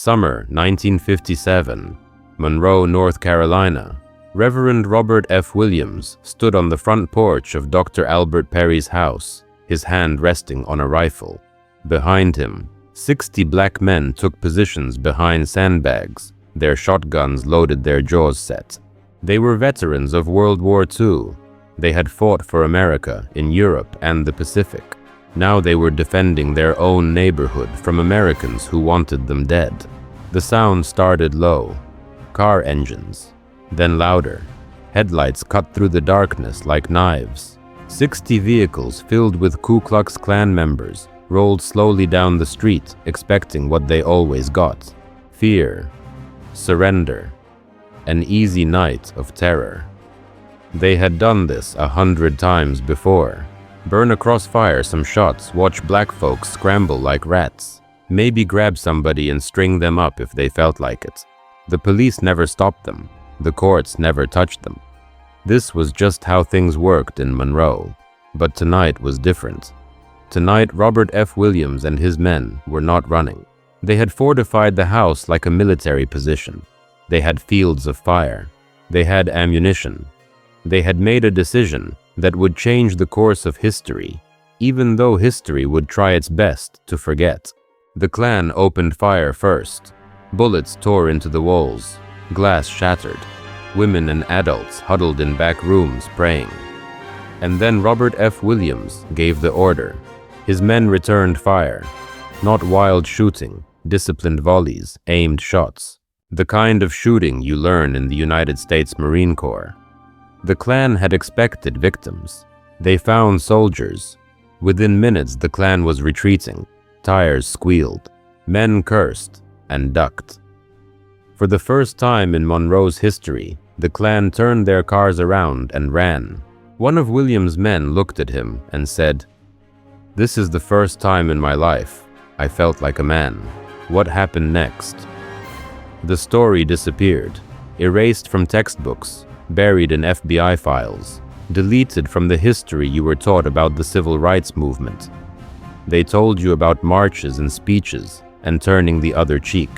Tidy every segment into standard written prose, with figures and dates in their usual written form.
Summer 1957, Monroe, North Carolina. Reverend Robert F. Williams stood on the front porch of Dr. Albert Perry's house, his hand resting on a rifle. Behind him, 60 black men took positions behind sandbags. Their shotguns loaded, their jaws set. They were veterans of World War II. They had fought for America in Europe and the Pacific. Now they were defending their own neighborhood from Americans who wanted them dead. The sound started low, car engines, then louder. Headlights cut through the darkness like knives. 60 vehicles filled with Ku Klux Klan members rolled slowly down the street, expecting what they always got: fear, surrender, an easy night of terror. They had done this 100 times before. Burn a crossfire, some shots, watch black folks scramble like rats, maybe grab somebody and string them up if they felt like it. The police never stopped them. The courts never touched them. This was just how things worked in Monroe. But tonight was different. Tonight, Robert F. Williams and his men were not running. They had fortified the house like a military position. They had fields of fire. They had ammunition. They had made a decision that would change the course of history, even though history would try its best to forget. The Klan opened fire first. Bullets tore into the walls. Glass shattered. Women and adults huddled in back rooms praying. And then Robert F. Williams gave the order. His men returned fire. Not wild shooting, disciplined volleys, aimed shots. The kind of shooting you learn in the United States Marine Corps. The Klan had expected victims. They found soldiers. Within minutes, the Klan was retreating. Tires squealed. Men cursed and ducked. For the first time in Monroe's history, the Klan turned their cars around and ran. One of Williams' men looked at him and said, "This is the first time in my life I felt like a man. What happened next?" The story disappeared, erased from textbooks, buried in FBI files, deleted from the history you were taught about the civil rights movement. They told you about marches and speeches and turning the other cheek.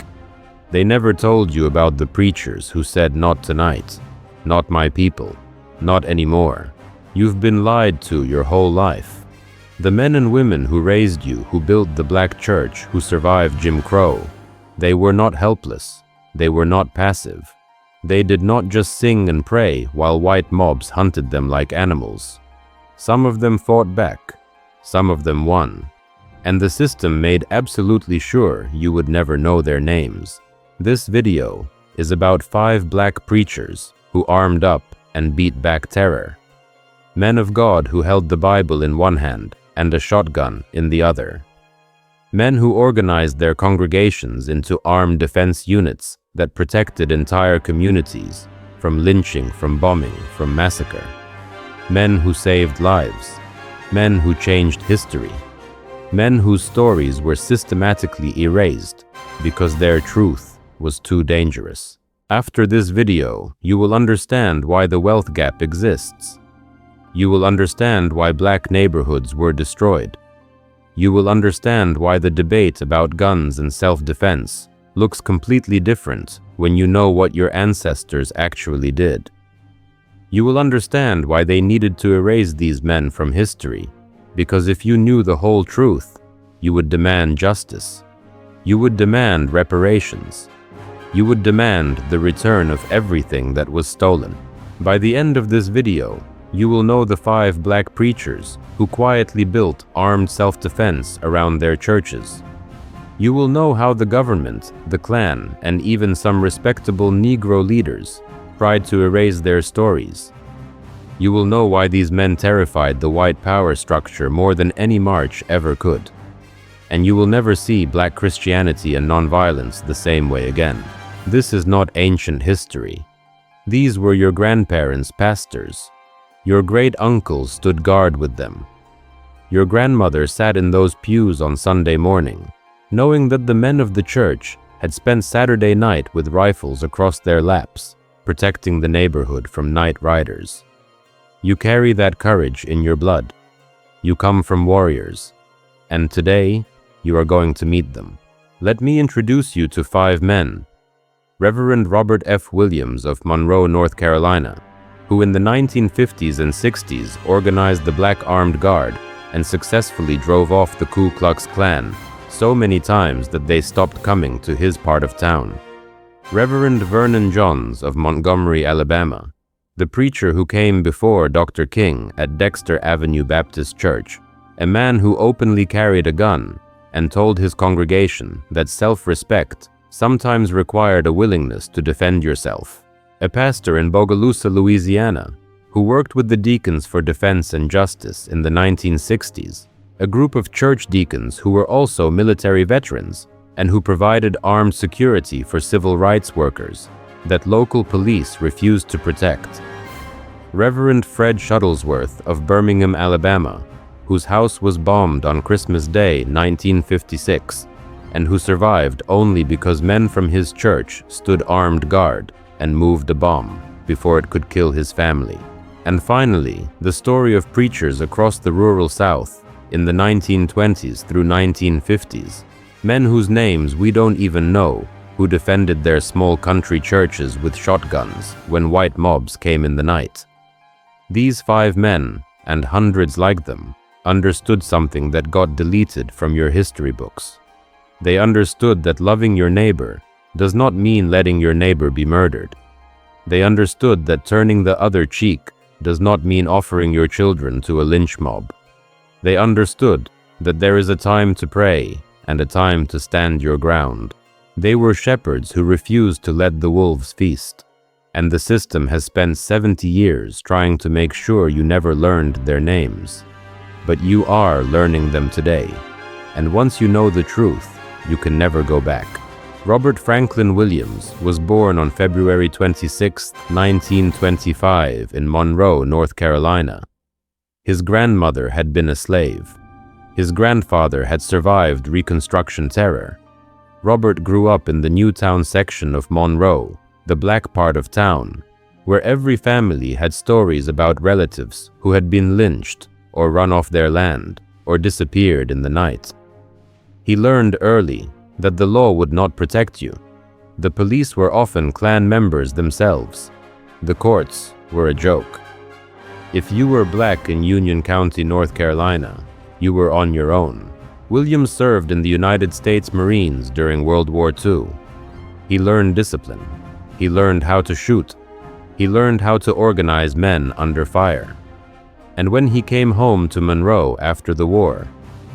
They never told you about the preachers who said, "Not tonight, not my people, not anymore." You've been lied to your whole life. The men and women who raised you, who built the black church, who survived Jim Crow, they were not helpless. They were not passive. They did not just sing and pray while white mobs hunted them like animals. Some of them fought back. Some of them won. And the system made absolutely sure you would never know their names. This video is about 5 black preachers who armed up and beat back terror. Men of God who held the Bible in one hand and a shotgun in the other. Men who organized their congregations into armed defense units that protected entire communities from lynching, from bombing, from massacre. Men who saved lives. Men who changed history. Men whose stories were systematically erased because their truth was too dangerous. After this video, you will understand why the wealth gap exists. You will understand why black neighborhoods were destroyed. You will understand why the debate about guns and self-defense looks completely different when you know what your ancestors actually did. You will understand why they needed to erase these men from history, because if you knew the whole truth, you would demand justice. You would demand reparations. You would demand the return of everything that was stolen. By the end of this video, you will know the 5 black preachers who quietly built armed self-defense around their churches. You will know how the government, the Klan, and even some respectable Negro leaders tried to erase their stories. You will know why these men terrified the white power structure more than any march ever could. And you will never see black Christianity and nonviolence the same way again. This is not ancient history. These were your grandparents' pastors. Your great-uncles stood guard with them. Your grandmother sat in those pews on Sunday morning, knowing that the men of the church had spent Saturday night with rifles across their laps, protecting the neighborhood from night riders. You carry that courage in your blood. You come from warriors, and today you are going to meet them. Let me introduce you to 5 men. Reverend Robert F. Williams of Monroe, North Carolina, who in the 1950s and 60s organized the Black Armed Guard and successfully drove off the Ku Klux Klan so many times that they stopped coming to his part of town. Reverend Vernon Johns of Montgomery, Alabama, the preacher who came before Dr. King at Dexter Avenue Baptist Church, a man who openly carried a gun and told his congregation that self-respect sometimes required a willingness to defend yourself. A pastor in Bogalusa, Louisiana, who worked with the Deacons for Defense and Justice in the 1960s, a group of church deacons who were also military veterans and who provided armed security for civil rights workers that local police refused to protect. Reverend Fred Shuttlesworth of Birmingham, Alabama, whose house was bombed on Christmas Day, 1956, and who survived only because men from his church stood armed guard and moved a bomb before it could kill his family. And finally, the story of preachers across the rural South in the 1920s through 1950s, men whose names we don't even know, who defended their small country churches with shotguns when white mobs came in the night. These 5 men, and hundreds like them, understood something that got deleted from your history books. They understood that loving your neighbor does not mean letting your neighbor be murdered. They understood that turning the other cheek does not mean offering your children to a lynch mob. They understood that there is a time to pray and a time to stand your ground. They were shepherds who refused to let the wolves feast, and the system has spent 70 years trying to make sure you never learned their names. But you are learning them today, and once you know the truth, you can never go back. Robert Franklin Williams was born on February 26, 1925 in Monroe, North Carolina. His grandmother had been a slave. His grandfather had survived Reconstruction terror. Robert grew up in the Newtown section of Monroe, the black part of town, where every family had stories about relatives who had been lynched or run off their land or disappeared in the night. He learned early that the law would not protect you. The police were often Klan members themselves. The courts were a joke. If you were black in Union County, North Carolina, you were on your own. Williams served in the United States Marines during World War II. He learned discipline. He learned how to shoot. He learned how to organize men under fire. And when he came home to Monroe after the war,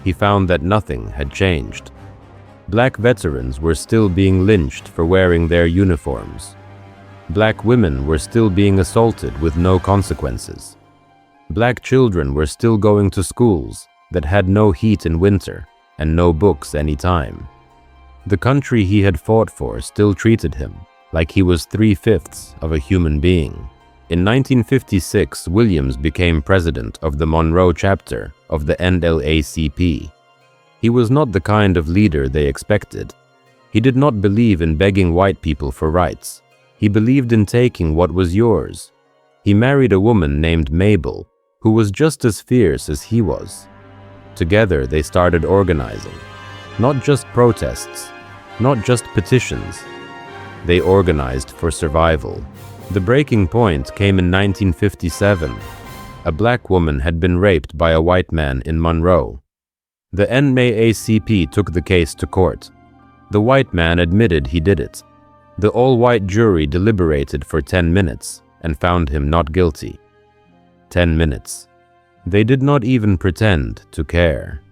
he found that nothing had changed. Black veterans were still being lynched for wearing their uniforms. Black women were still being assaulted with no consequences. Black children were still going to schools that had no heat in winter and no books anytime. The country he had fought for still treated him like he was 3/5 of a human being. In 1956, Williams became president of the Monroe chapter of the NAACP. He was not the kind of leader they expected. He did not believe in begging white people for rights. He believed in taking what was yours. He married a woman named Mabel, who was just as fierce as he was. Together, they started organizing. Not just protests, not just petitions. They organized for survival. The breaking point came in 1957. A black woman had been raped by a white man in Monroe. The NAACP took the case to court. The white man admitted he did it. The all-white jury deliberated for 10 minutes and found him not guilty. 10 minutes. They did not even pretend to care.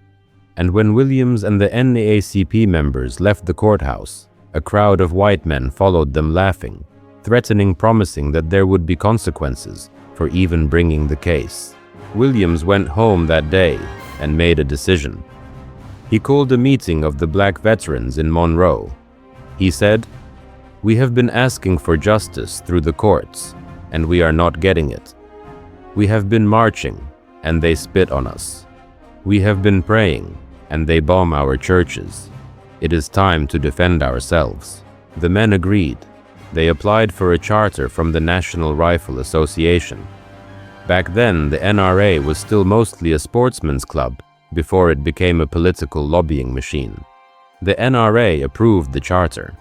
And when Williams and the NAACP members left the courthouse, a crowd of white men followed them laughing, threatening, promising that there would be consequences for even bringing the case. Williams went home that day and made a decision. He called a meeting of the black veterans in Monroe. He said, "We have been asking for justice through the courts, and we are not getting it. We have been marching, and they spit on us. We have been praying, and they bomb our churches. It is time to defend ourselves." The men agreed. They applied for a charter from the National Rifle Association. Back then, the NRA was still mostly a sportsman's club before it became a political lobbying machine. The NRA approved the charter.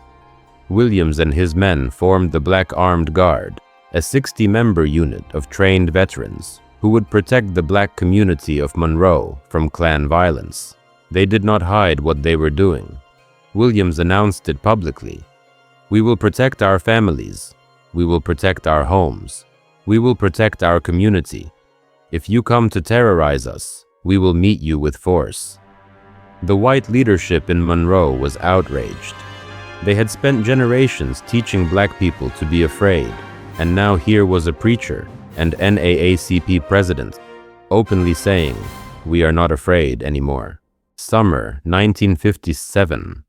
Williams and his men formed the Black Armed Guard, a 60-member unit of trained veterans who would protect the black community of Monroe from Klan violence. They did not hide what they were doing. Williams announced it publicly. "We will protect our families. We will protect our homes. We will protect our community. If you come to terrorize us, we will meet you with force." The white leadership in Monroe was outraged. They had spent generations teaching black people to be afraid, and now here was a preacher and NAACP president openly saying, "We are not afraid anymore." Summer 1957.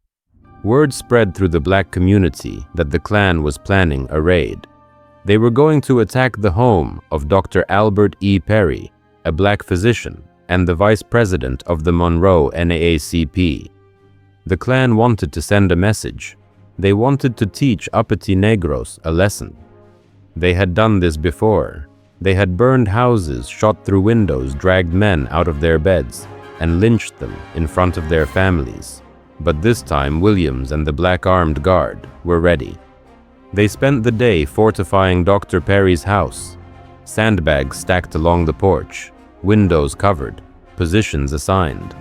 Word spread through the black community that the Klan was planning a raid. They were going to attack the home of Dr. Albert E. Perry, a black physician and the vice president of the Monroe NAACP. The Klan wanted to send a message. They wanted to teach uppity Negros a lesson. They had done this before. They had burned houses, shot through windows, dragged men out of their beds, and lynched them in front of their families. But this time, Williams and the Black Armed Guard were ready. They spent the day fortifying Dr. Perry's house. Sandbags stacked along the porch, windows covered, positions assigned.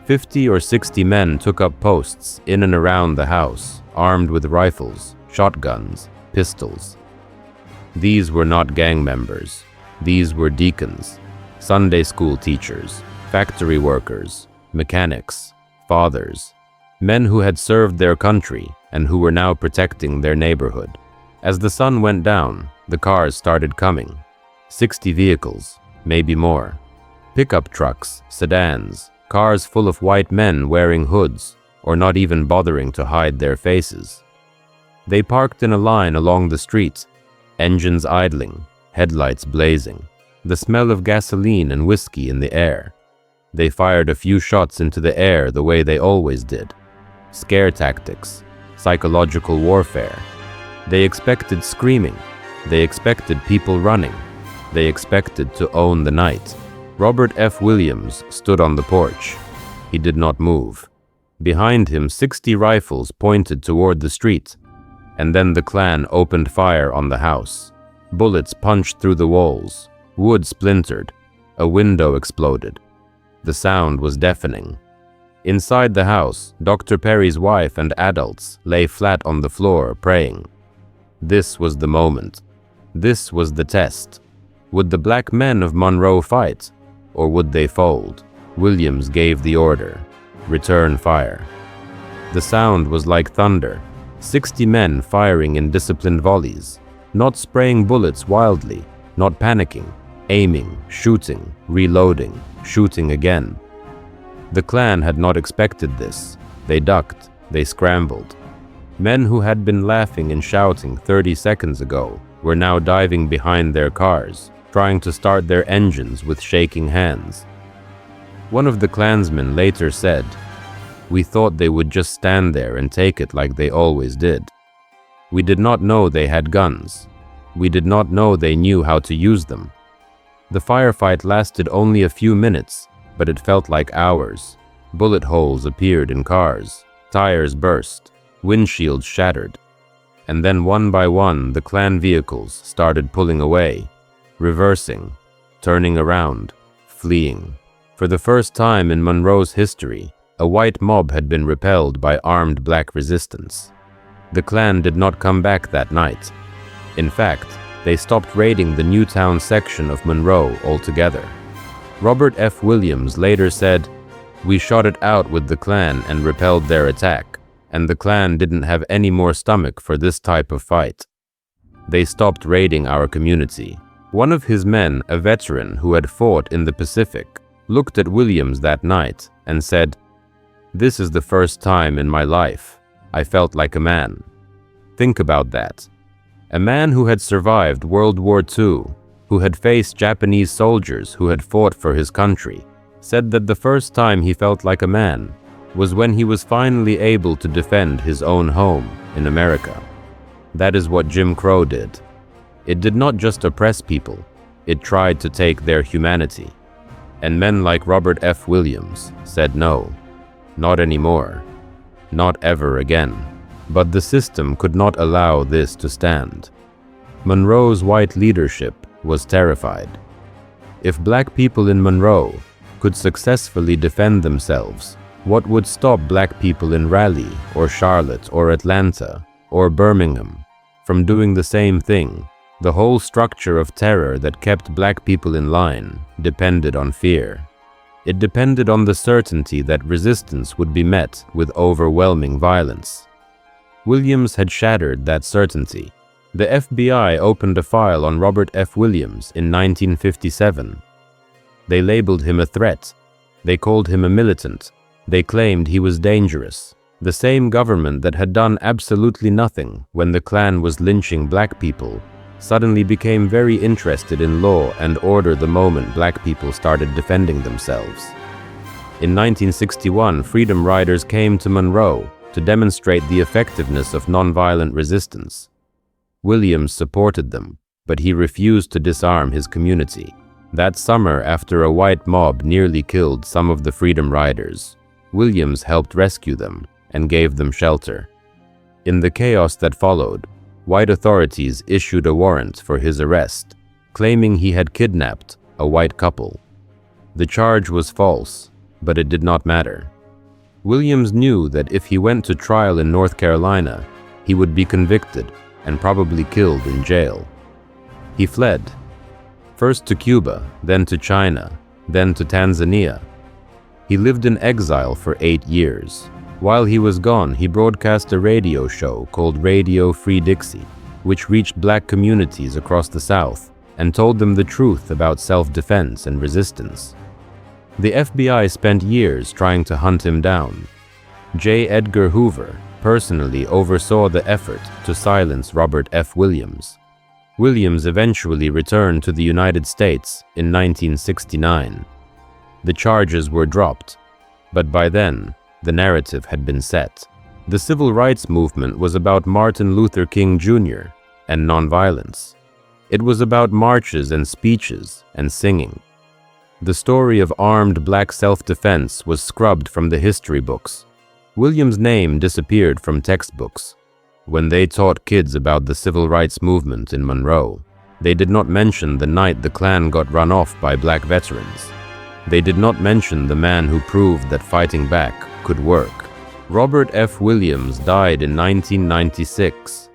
50 or 60 men took up posts in and around the house, armed with rifles, shotguns, pistols. These were not gang members. These were deacons, Sunday school teachers, factory workers, mechanics, fathers, men who had served their country and who were now protecting their neighborhood. As the sun went down, the cars started coming. 60 vehicles, maybe more. Pickup trucks, sedans, cars full of white men wearing hoods or not even bothering to hide their faces. They parked in a line along the street, engines idling, headlights blazing, the smell of gasoline and whiskey in the air. They fired a few shots into the air the way they always did. Scare tactics, psychological warfare. They expected screaming. They expected people running. They expected to own the night. Robert F. Williams stood on the porch. He did not move. Behind him, 60 rifles pointed toward the street, and then the Klan opened fire on the house. Bullets punched through the walls. Wood splintered. A window exploded. The sound was deafening. Inside the house, Dr. Perry's wife and adults lay flat on the floor praying. This was the moment. This was the test. Would the black men of Monroe fight, or would they fold? Williams gave the order, "Return fire." The sound was like thunder, 60 men firing in disciplined volleys, not spraying bullets wildly, not panicking, aiming, shooting, reloading, shooting again. The Klan had not expected this. They ducked, they scrambled. Men who had been laughing and shouting 30 seconds ago were now diving behind their cars, trying to start their engines with shaking hands. One of the Klansmen later said, "We thought they would just stand there and take it like they always did. We did not know they had guns. We did not know they knew how to use them." The firefight lasted only a few minutes, but it felt like hours. Bullet holes appeared in cars, tires burst, windshields shattered. And then one by one, the Klan vehicles started pulling away, reversing, turning around, fleeing. For the first time in Monroe's history, a white mob had been repelled by armed black resistance. The Klan did not come back that night. In fact, they stopped raiding the Newtown section of Monroe altogether. Robert F. Williams later said, "We shot it out with the Klan and repelled their attack, and the Klan didn't have any more stomach for this type of fight. They stopped raiding our community." One of his men, a veteran who had fought in the Pacific, looked at Williams that night and said, "This is the first time in my life I felt like a man." Think about that. A man who had survived World War II, who had faced Japanese soldiers who had fought for his country, said that the first time he felt like a man was when he was finally able to defend his own home in America. That is what Jim Crow did. It did not just oppress people, it tried to take their humanity. And men like Robert F. Williams said no, not anymore. not ever again. But the system could not allow this to stand. Monroe's white leadership was terrified. If black people in Monroe could successfully defend themselves, what would stop black people in Raleigh or Charlotte or Atlanta or Birmingham from doing the same thing? The whole structure of terror that kept black people in line depended on fear. It depended on the certainty that resistance would be met with overwhelming violence. Williams had shattered that certainty. The FBI opened a file on Robert F. Williams in 1957. They labeled him a threat. They called him a militant. They claimed he was dangerous. The same government that had done absolutely nothing when the Klan was lynching black people suddenly became very interested in law and order the moment black people started defending themselves. In 1961, Freedom Riders came to Monroe to demonstrate the effectiveness of nonviolent resistance. Williams supported them, but he refused to disarm his community. That summer, after a white mob nearly killed some of the Freedom Riders, Williams helped rescue them and gave them shelter. In the chaos that followed, white authorities issued a warrant for his arrest, claiming he had kidnapped a white couple. The charge was false, but it did not matter. Williams knew that if he went to trial in North Carolina, he would be convicted and probably killed in jail. He fled, first to Cuba, then to China, then to Tanzania. He lived in exile for 8 years. While he was gone, he broadcast a radio show called Radio Free Dixie, which reached black communities across the South and told them the truth about self-defense and resistance. The FBI spent years trying to hunt him down. J. Edgar Hoover personally oversaw the effort to silence Robert F. Williams. Williams eventually returned to the United States in 1969. The charges were dropped, but by then, the narrative had been set. The civil rights movement was about Martin Luther King Jr. and nonviolence. It was about marches and speeches and singing. The story of armed black self-defense was scrubbed from the history books. Williams' name disappeared from textbooks. When they taught kids about the civil rights movement in Monroe, they did not mention the night the Klan got run off by black veterans. They did not mention the man who proved that fighting back could work. Robert F. Williams died in 1996.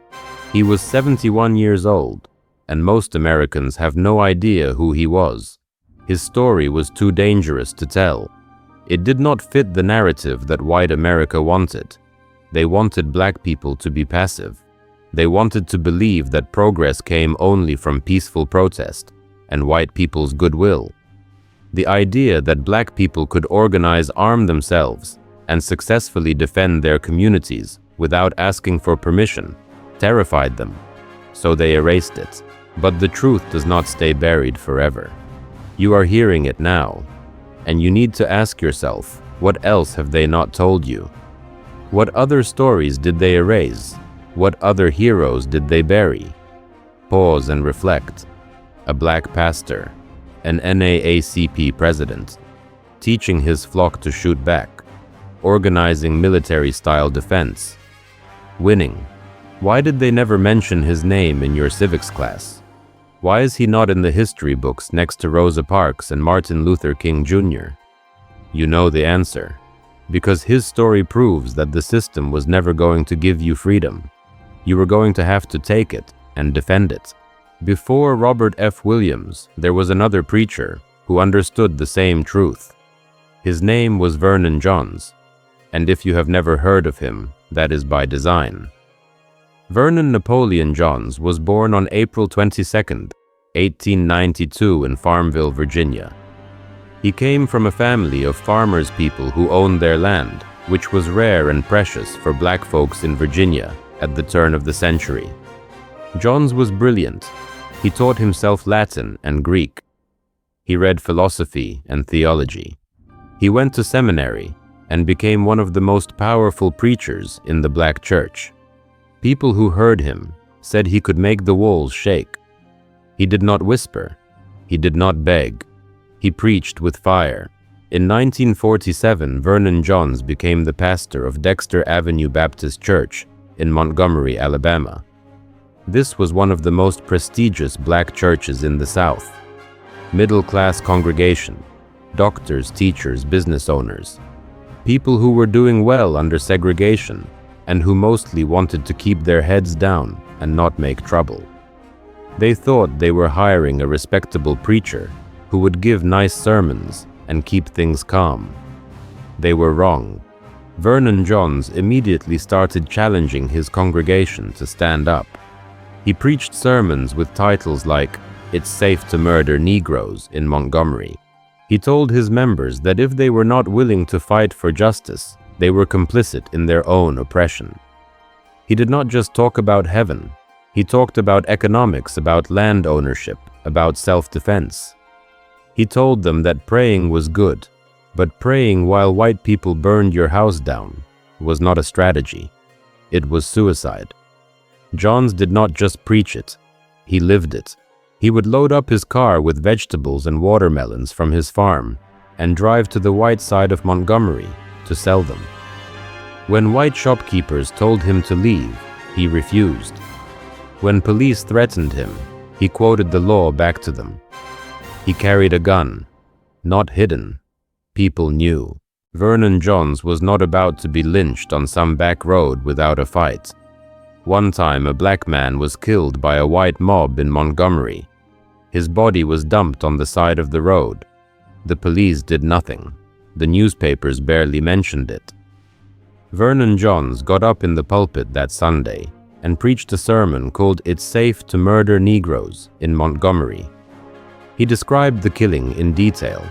He was 71 years old, and most Americans have no idea who he was. His story was too dangerous to tell. It did not fit the narrative that white America wanted. They wanted black people to be passive. They wanted to believe that progress came only from peaceful protest and white people's goodwill. The idea that black people could organize, arm themselves, and successfully defend their communities without asking for permission terrified them, so they erased it. But the truth does not stay buried forever. You are hearing it now, and you need to ask yourself, what else have they not told you? What other stories did they erase? What other heroes did they bury? Pause and reflect. A black pastor, an NAACP president, teaching his flock to shoot back, organizing military-style defense, winning. Why did they never mention his name in your civics class? Why is he not in the history books next to Rosa Parks and Martin Luther King Jr.? You know the answer. Because his story proves that the system was never going to give you freedom. You were going to have to take it and defend it. Before Robert F. Williams, there was another preacher who understood the same truth. His name was Vernon Johns, and if you have never heard of him, that is by design. Vernon Napoleon Johns was born on April 22, 1892 in Farmville, Virginia. He came from a family of farmers people who owned their land, which was rare and precious for black folks in Virginia at the turn of the century. Johns was brilliant. He taught himself Latin and Greek. He read philosophy and theology. He went to seminary and became one of the most powerful preachers in the black church. People who heard him said he could make the walls shake. He did not whisper. He did not beg. He preached with fire. In 1947, Vernon Johns became the pastor of Dexter Avenue Baptist Church in Montgomery, Alabama. This was one of the most prestigious black churches in the South. Middle-class congregation, doctors, teachers, business owners, people who were doing well under segregation and who mostly wanted to keep their heads down and not make trouble. They thought they were hiring a respectable preacher who would give nice sermons and keep things calm. They were wrong. Vernon Johns immediately started challenging his congregation to stand up. He preached sermons with titles like, "It's Safe to Murder Negroes" in Montgomery. He told his members that if they were not willing to fight for justice, they were complicit in their own oppression. He did not just talk about heaven. He talked about economics, about land ownership, about self-defense. He told them that praying was good, but praying while white people burned your house down was not a strategy. It was suicide. Johns did not just preach it, he lived it. He would load up his car with vegetables and watermelons from his farm and drive to the white side of Montgomery to sell them. When white shopkeepers told him to leave, he refused. When police threatened him, he quoted the law back to them. He carried a gun, not hidden. People knew. Vernon Johns was not about to be lynched on some back road without a fight. One time, a black man was killed by a white mob in Montgomery. His body was dumped on the side of the road. The police did nothing. The newspapers barely mentioned it. Vernon Johns got up in the pulpit that Sunday and preached a sermon called "It's Safe to Murder Negroes" in Montgomery. He described the killing in detail.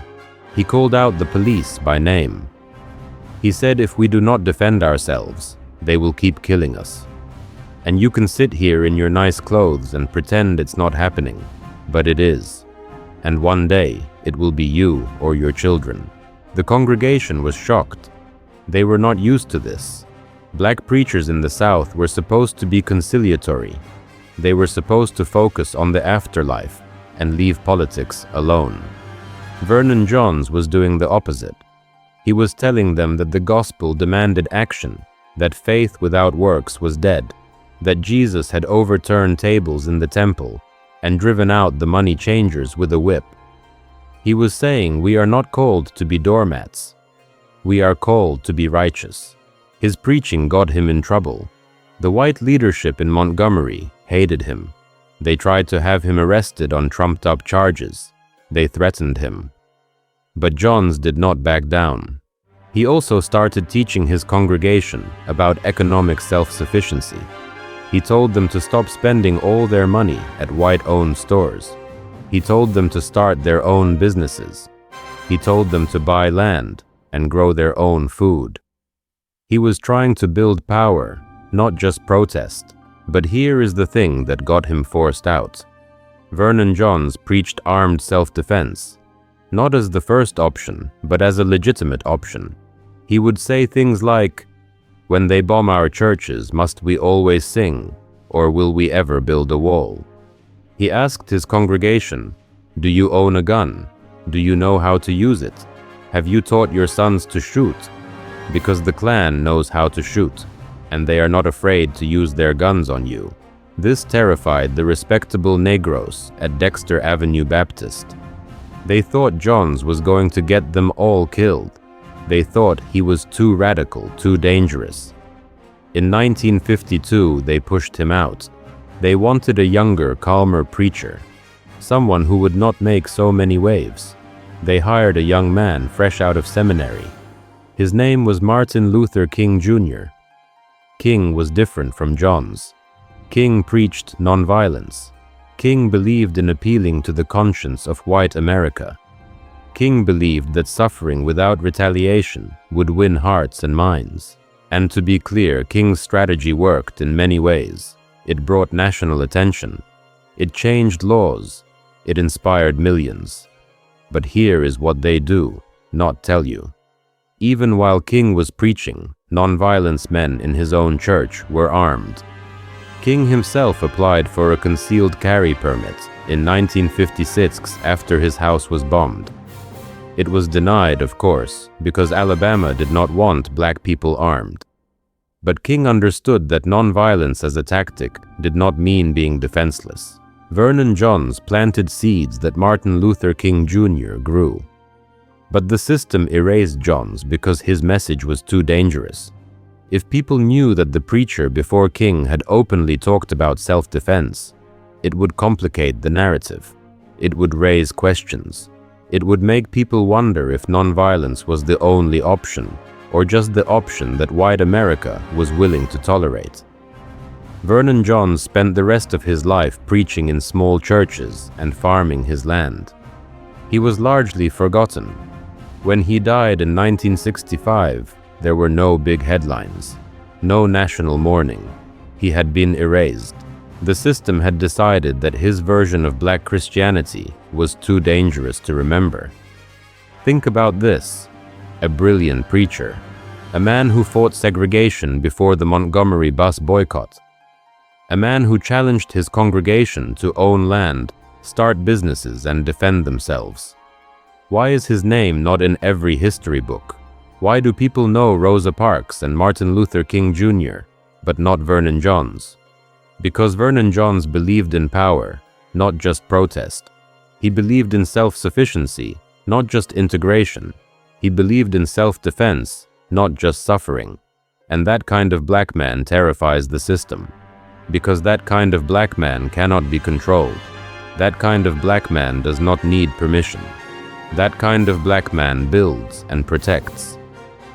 He called out the police by name. He said, "If we do not defend ourselves, they will keep killing us. And you can sit here in your nice clothes and pretend it's not happening, but it is. And one day, it will be you or your children." The congregation was shocked. They were not used to this. Black preachers in the South were supposed to be conciliatory. They were supposed to focus on the afterlife and leave politics alone. Vernon Johns was doing the opposite. He was telling them that the gospel demanded action, that faith without works was dead, that Jesus had overturned tables in the temple and driven out the money changers with a whip. He was saying we are not called to be doormats. We are called to be righteous. His preaching got him in trouble. The white leadership in Montgomery hated him. They tried to have him arrested on trumped-up charges. They threatened him. But Johns did not back down. He also started teaching his congregation about economic self-sufficiency. He told them to stop spending all their money at white-owned stores. He told them to start their own businesses. He told them to buy land and grow their own food. He was trying to build power, not just protest. But here is the thing that got him forced out. Vernon Johns preached armed self-defense, not as the first option, but as a legitimate option. He would say things like, "When they bomb our churches, must we always sing, or will we ever build a wall?" He asked his congregation, "Do you own a gun? Do you know how to use it? Have you taught your sons to shoot? Because the Klan knows how to shoot, and they are not afraid to use their guns on you." This terrified the respectable Negroes at Dexter Avenue Baptist. They thought Johns was going to get them all killed. They thought he was too radical, too dangerous. In 1952, they pushed him out. They wanted a younger, calmer preacher, someone who would not make so many waves. They hired a young man fresh out of seminary. His name was Martin Luther King Jr. King was different from Johns. King preached nonviolence. King believed in appealing to the conscience of white America. King believed that suffering without retaliation would win hearts and minds. And to be clear, King's strategy worked in many ways. It brought national attention. It changed laws. It inspired millions. But here is what they do, not tell you. Even while King was preaching, nonviolence men in his own church were armed. King himself applied for a concealed carry permit in 1956 after his house was bombed. It was denied, of course, because Alabama did not want black people armed. But King understood that nonviolence as a tactic did not mean being defenseless. Vernon Johns planted seeds that Martin Luther King Jr. grew. But the system erased Johns because his message was too dangerous. If people knew that the preacher before King had openly talked about self-defense, it would complicate the narrative. It would raise questions. It would make people wonder if nonviolence was the only option, or just the option that white America was willing to tolerate. Vernon Johns spent the rest of his life preaching in small churches and farming his land. He was largely forgotten. When he died in 1965, there were no big headlines, no national mourning. He had been erased. The system had decided that his version of black Christianity was too dangerous to remember. Think about this: a brilliant preacher, a man who fought segregation before the Montgomery bus boycott, a man who challenged his congregation to own land, start businesses, and defend themselves. Why is his name not in every history book? Why do people know Rosa Parks and Martin Luther King Jr., but not Vernon Johns? Because Vernon Johns believed in power, not just protest. He believed in self-sufficiency, not just integration. He believed in self-defense, not just suffering. And that kind of black man terrifies the system. Because that kind of black man cannot be controlled. That kind of black man does not need permission. That kind of black man builds and protects.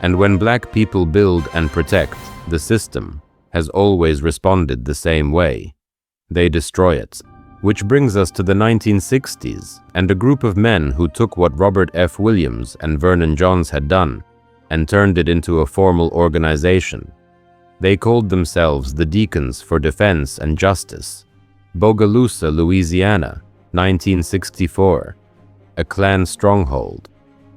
And when black people build and protect, the system has always responded the same way. They destroy it. Which brings us to the 1960s and a group of men who took what Robert F. Williams and Vernon Johns had done and turned it into a formal organization. They called themselves the Deacons for Defense and Justice. Bogalusa, Louisiana, 1964. A Klan stronghold.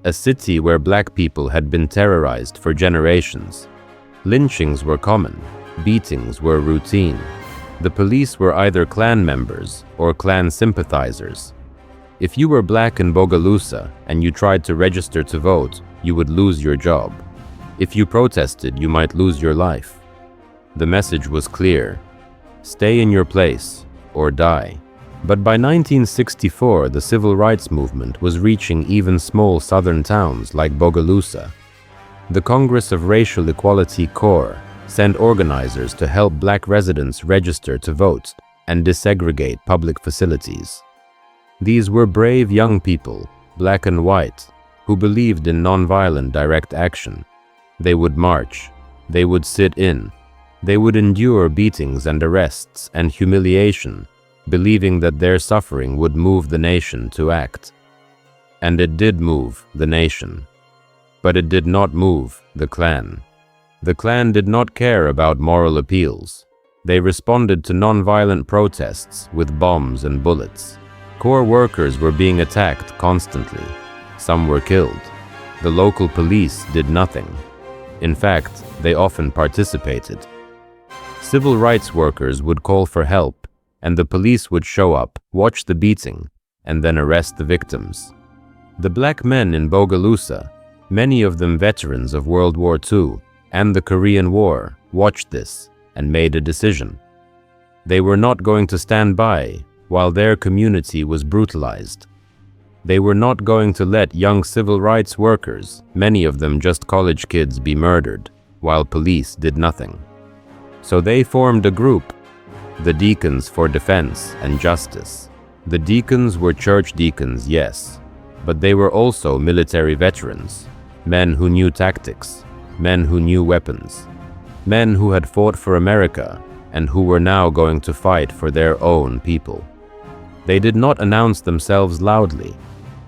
A city where black people had been terrorized for generations. Lynchings were common. Beatings were routine. The police were either Klan members or Klan sympathizers. If you were black in Bogalusa and you tried to register to vote, you would lose your job. If you protested, you might lose your life. The message was clear: stay in your place or die. But by 1964, the civil rights movement was reaching even small southern towns like Bogalusa. The Congress of Racial Equality Corps sent organizers to help black residents register to vote and desegregate public facilities. These were brave young people, black and white, who believed in nonviolent direct action. They would march, they would sit in, they would endure beatings and arrests and humiliation, believing that their suffering would move the nation to act. And it did move the nation. But it did not move the Klan. The Klan did not care about moral appeals. They responded to nonviolent protests with bombs and bullets. Corps workers were being attacked constantly. Some were killed. The local police did nothing. In fact, they often participated. Civil rights workers would call for help, and the police would show up, watch the beating, and then arrest the victims. The black men in Bogalusa, many of them veterans of World War II and the Korean War, watched this and made a decision. They were not going to stand by while their community was brutalized. They were not going to let young civil rights workers, many of them just college kids, be murdered while police did nothing. So they formed a group, the Deacons for Defense and Justice. The deacons were church deacons, yes, but they were also military veterans, men who knew tactics, men who knew weapons, men who had fought for America and who were now going to fight for their own people. They did not announce themselves loudly.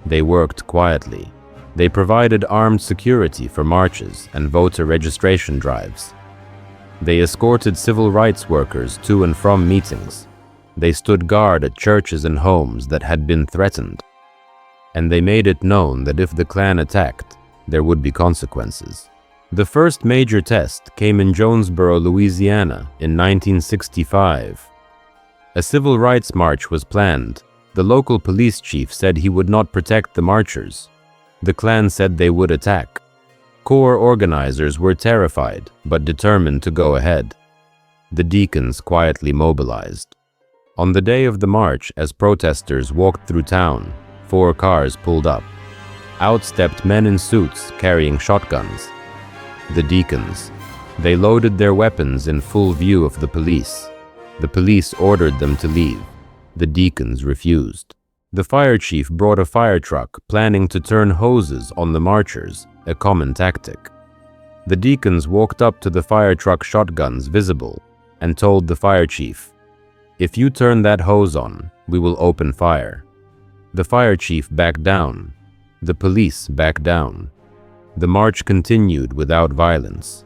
They worked quietly. They provided armed security for marches and voter registration drives. They escorted civil rights workers to and from meetings. They stood guard at churches and homes that had been threatened. And they made it known that if the Klan attacked, there would be consequences. The first major test came in Jonesboro, Louisiana in 1965. A civil rights march was planned. The local police chief said he would not protect the marchers. The Klan said they would attack. Core organizers were terrified, but determined to go ahead. The deacons quietly mobilized. On the day of the march, as protesters walked through town, 4 cars pulled up. Out stepped men in suits carrying shotguns. The deacons. They loaded their weapons in full view of the police. The police ordered them to leave. The deacons refused. The fire chief brought a fire truck, planning to turn hoses on the marchers, a common tactic. The deacons walked up to the fire truck, shotguns visible, and told the fire chief, "If you turn that hose on, we will open fire." The fire chief backed down. The police backed down. The march continued without violence.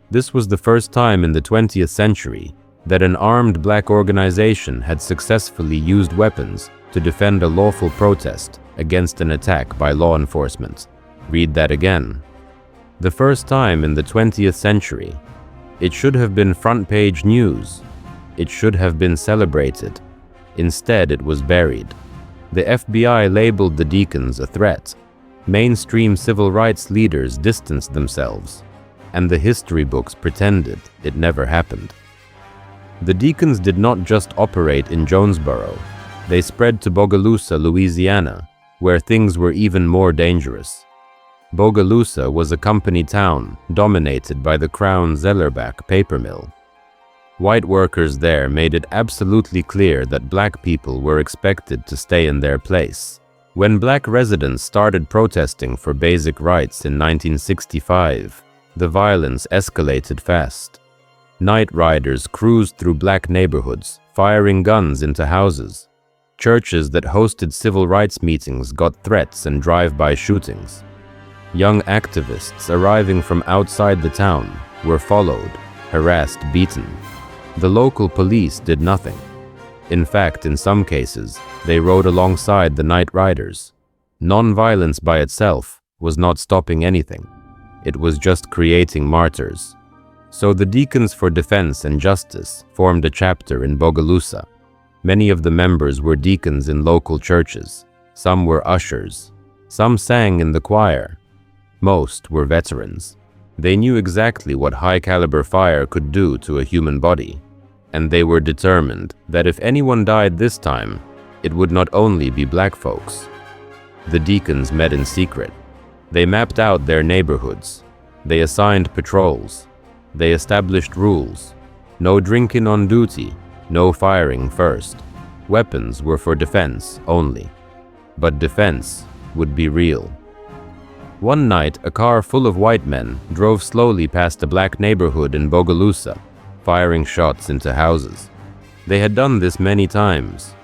This was the first time in the 20th century that an armed black organization had successfully used weapons to defend a lawful protest against an attack by law enforcement. Read that again. The first time in the 20th century. It should have been front-page news. It should have been celebrated. Instead, it was buried. The FBI labeled the deacons a threat. Mainstream civil rights leaders distanced themselves, and the history books pretended it never happened. The deacons did not just operate in Jonesboro. They spread to Bogalusa, Louisiana, where things were even more dangerous. Bogalusa was a company town dominated by the Crown Zellerbach paper mill. White workers there made it absolutely clear that black people were expected to stay in their place. When black residents started protesting for basic rights in 1965, the violence escalated fast. Night riders cruised through black neighborhoods, firing guns into houses. Churches that hosted civil rights meetings got threats and drive-by shootings. Young activists arriving from outside the town were followed, harassed, beaten. The local police did nothing. In fact, in some cases, they rode alongside the night riders. Non-violence by itself was not stopping anything. It was just creating martyrs. So the Deacons for Defense and Justice formed a chapter in Bogalusa. Many of the members were deacons in local churches. Some were ushers. Some sang in the choir. Most were veterans. They knew exactly what high-caliber fire could do to a human body. And they were determined that if anyone died this time, it would not only be black folks. The deacons met in secret. They mapped out their neighborhoods. They assigned patrols. They established rules. No drinking on duty, no firing first. Weapons were for defense only. But defense would be real. One night, a car full of white men drove slowly past a black neighborhood in Bogalusa, firing shots into houses. They had done this many times.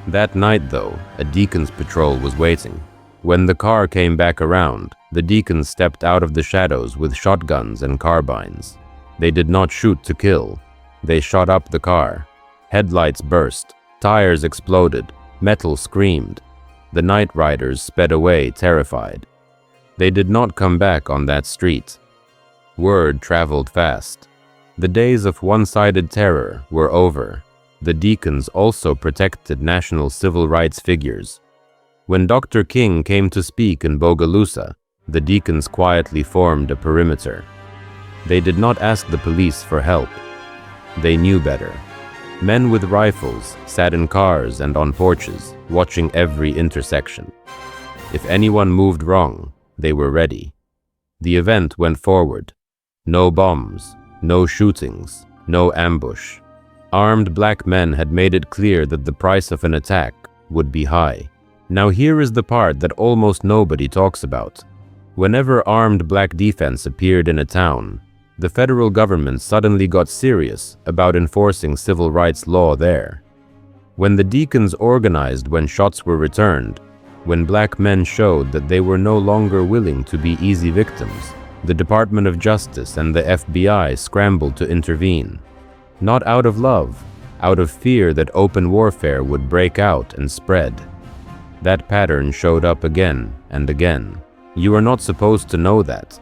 That night, though, a deacon's patrol was waiting. When the car came back around, the deacons stepped out of the shadows with shotguns and carbines. They did not shoot to kill. They shot up the car. Headlights burst. Tires exploded. Metal screamed. The night riders sped away, terrified. They did not come back on that street. Word traveled fast. The days of one-sided terror were over. The deacons also protected national civil rights figures. When Dr. King came to speak in Bogalusa, the deacons quietly formed a perimeter. They did not ask the police for help. They knew better. Men with rifles sat in cars and on porches, watching every intersection. If anyone moved wrong, they were ready. The event went forward. No bombs, no shootings, no ambush. Armed black men had made it clear that the price of an attack would be high. Now here is the part that almost nobody talks about. Whenever armed black defense appeared in a town, the federal government suddenly got serious about enforcing civil rights law there. When the deacons organized when shots were returned, when black men showed that they were no longer willing to be easy victims, the Department of Justice and the FBI scrambled to intervene. Not out of love, out of fear that open warfare would break out and spread. That pattern showed up again and again. You are not supposed to know that.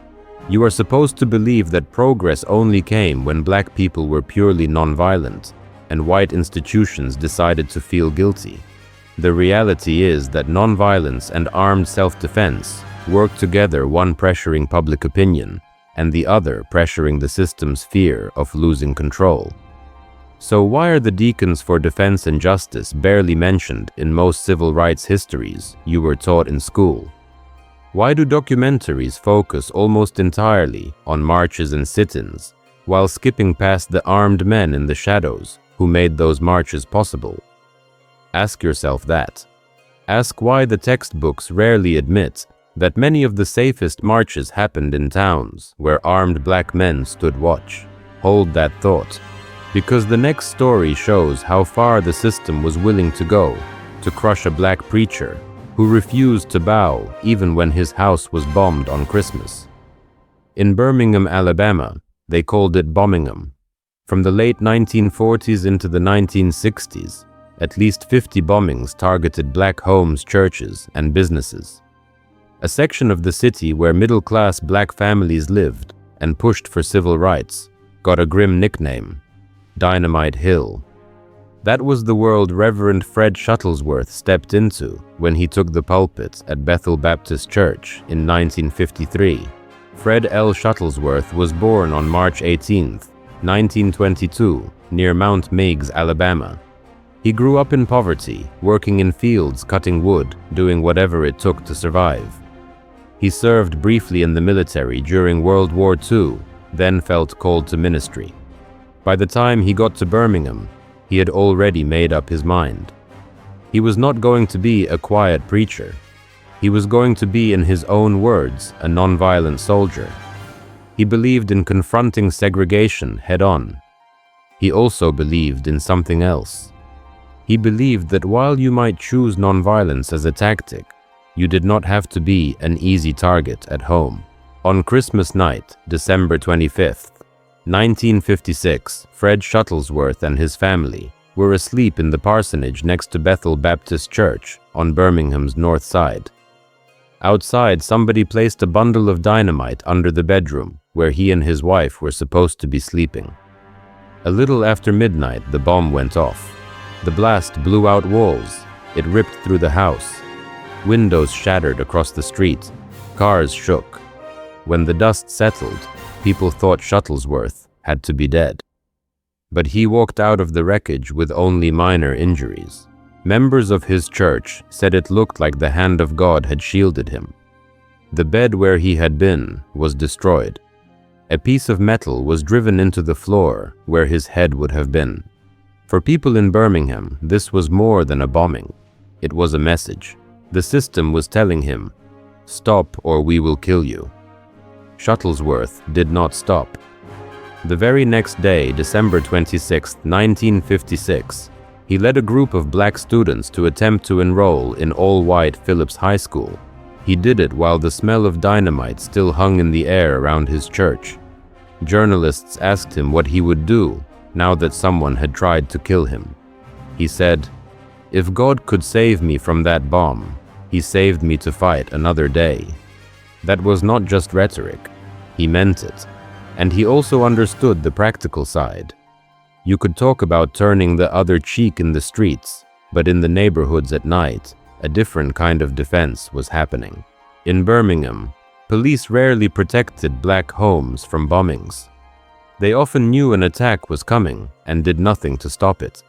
You are supposed to believe that progress only came when black people were purely nonviolent and white institutions decided to feel guilty. The reality is that nonviolence and armed self-defense worked together, one pressuring public opinion and the other pressuring the system's fear of losing control. So why are the deacons for defense and justice barely mentioned in most civil rights histories you were taught in school? Why do documentaries focus almost entirely on marches and sit-ins, while skipping past the armed men in the shadows who made those marches possible? Ask yourself that. Ask why the textbooks rarely admit that many of the safest marches happened in towns where armed black men stood watch. Hold that thought, because the next story shows how far the system was willing to go to crush a black preacher who refused to bow even when his house was bombed on Christmas. In Birmingham, Alabama, they called it Bommingham. From the late 1940s into the 1960s, at least 50 bombings targeted black homes, churches, and businesses. A section of the city where middle-class black families lived and pushed for civil rights got a grim nickname, Dynamite Hill. That was the world Reverend Fred Shuttlesworth stepped into when he took the pulpit at Bethel Baptist Church in 1953. Fred L. Shuttlesworth was born on March 18, 1922, near Mount Meigs, Alabama. He grew up in poverty, working in fields, cutting wood, doing whatever it took to survive. He served briefly in the military during World War II, then felt called to ministry. By the time he got to Birmingham, he had already made up his mind. He was not going to be a quiet preacher. He was going to be, in his own words, a nonviolent soldier. He believed in confronting segregation head-on. He also believed in something else. He believed that while you might choose nonviolence as a tactic, you did not have to be an easy target at home. On Christmas night, December 25th, 1956, Fred Shuttlesworth and his family were asleep in the parsonage next to Bethel Baptist Church on Birmingham's north side. Outside, somebody placed a bundle of dynamite under the bedroom where he and his wife were supposed to be sleeping. A little after midnight, the bomb went off. The blast blew out walls. It ripped through the house. Windows shattered across the street. Cars shook. When the dust settled, people thought Shuttlesworth had to be dead. But he walked out of the wreckage with only minor injuries. Members of his church said it looked like the hand of God had shielded him. The bed where he had been was destroyed. A piece of metal was driven into the floor where his head would have been. For people in Birmingham, this was more than a bombing. It was a message. The system was telling him, "Stop or we will kill you." Shuttlesworth did not stop. The very next day, December 26, 1956, he led a group of black students to attempt to enroll in all-white Phillips High School. He did it while the smell of dynamite still hung in the air around his church. Journalists asked him what he would do now that someone had tried to kill him. He said, "If God could save me from that bomb, He saved me to fight another day." That was not just rhetoric. He meant it. And he also understood the practical side. You could talk about turning the other cheek in the streets, but in the neighborhoods at night, a different kind of defense was happening. In Birmingham, police rarely protected black homes from bombings. They often knew an attack was coming and did nothing to stop it.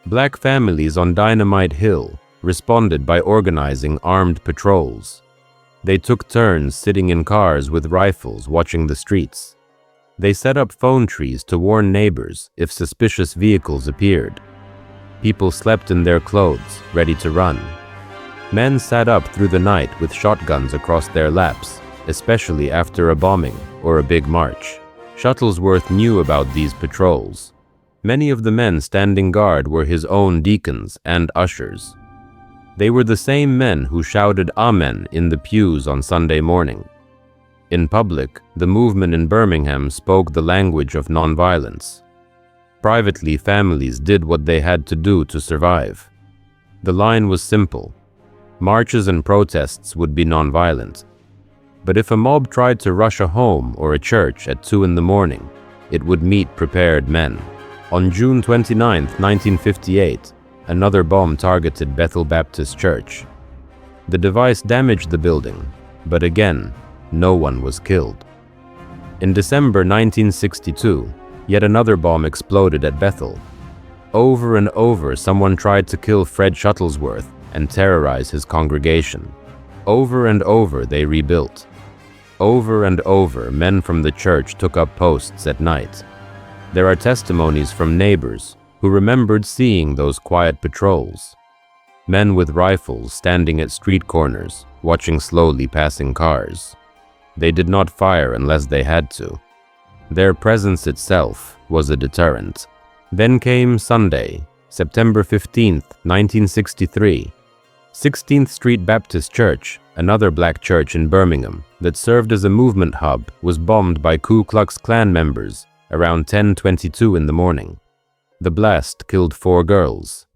Black families on Dynamite Hill responded by organizing armed patrols. They took turns sitting in cars with rifles watching the streets. They set up phone trees to warn neighbors if suspicious vehicles appeared. People slept in their clothes, ready to run. Men sat up through the night with shotguns across their laps, especially after a bombing or a big march. Shuttlesworth knew about these patrols. Many of the men standing guard were his own deacons and ushers. They were the same men who shouted Amen in the pews on Sunday morning. In public, the movement in Birmingham spoke the language of nonviolence. Privately, families did what they had to do to survive. The line was simple. Marches and protests would be nonviolent. But if a mob tried to rush a home or a church at 2 in the morning, it would meet prepared men. On June 29, 1958, another bomb targeted Bethel Baptist Church. The device damaged the building, But again, no one was killed. In December 1962, yet another bomb exploded at Bethel. Over and over, someone tried to kill Fred Shuttlesworth and terrorize his congregation. Over and over, they rebuilt. Over and over, men from the church took up posts at night. There are testimonies from neighbors who remembered seeing those quiet patrols. Men with rifles standing at street corners, watching slowly passing cars. They did not fire unless they had to. Their presence itself was a deterrent. Then came Sunday, September 15, 1963. 16th Street Baptist Church, another black church in Birmingham that served as a movement hub, was bombed by Ku Klux Klan members around 10:22 in the morning. The blast killed 4 girls.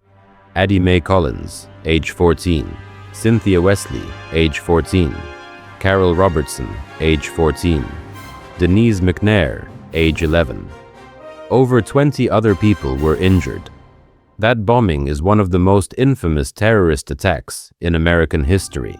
Addie Mae Collins, age 14, Cynthia Wesley, age 14, Carol Robertson, age 14, Denise McNair, age 11. Over 20 other people were injured. That bombing is one of the most infamous terrorist attacks in American history.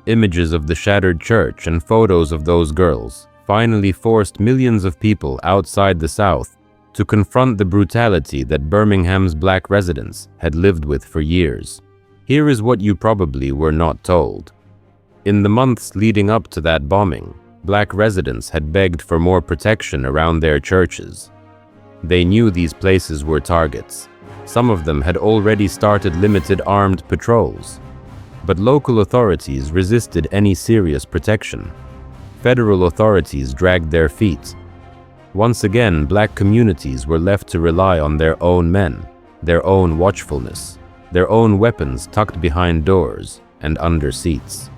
Images of the shattered church and photos of those girls finally forced millions of people outside the South to confront the brutality that Birmingham's black residents had lived with for years. Here is what you probably were not told. In the months leading up to that bombing, black residents had begged for more protection around their churches. They knew these places were targets. Some of them had already started limited armed patrols. But local authorities resisted any serious protection. Federal authorities dragged their feet. Once again, black communities were left to rely on their own men, their own watchfulness, their own weapons tucked behind doors and under seats.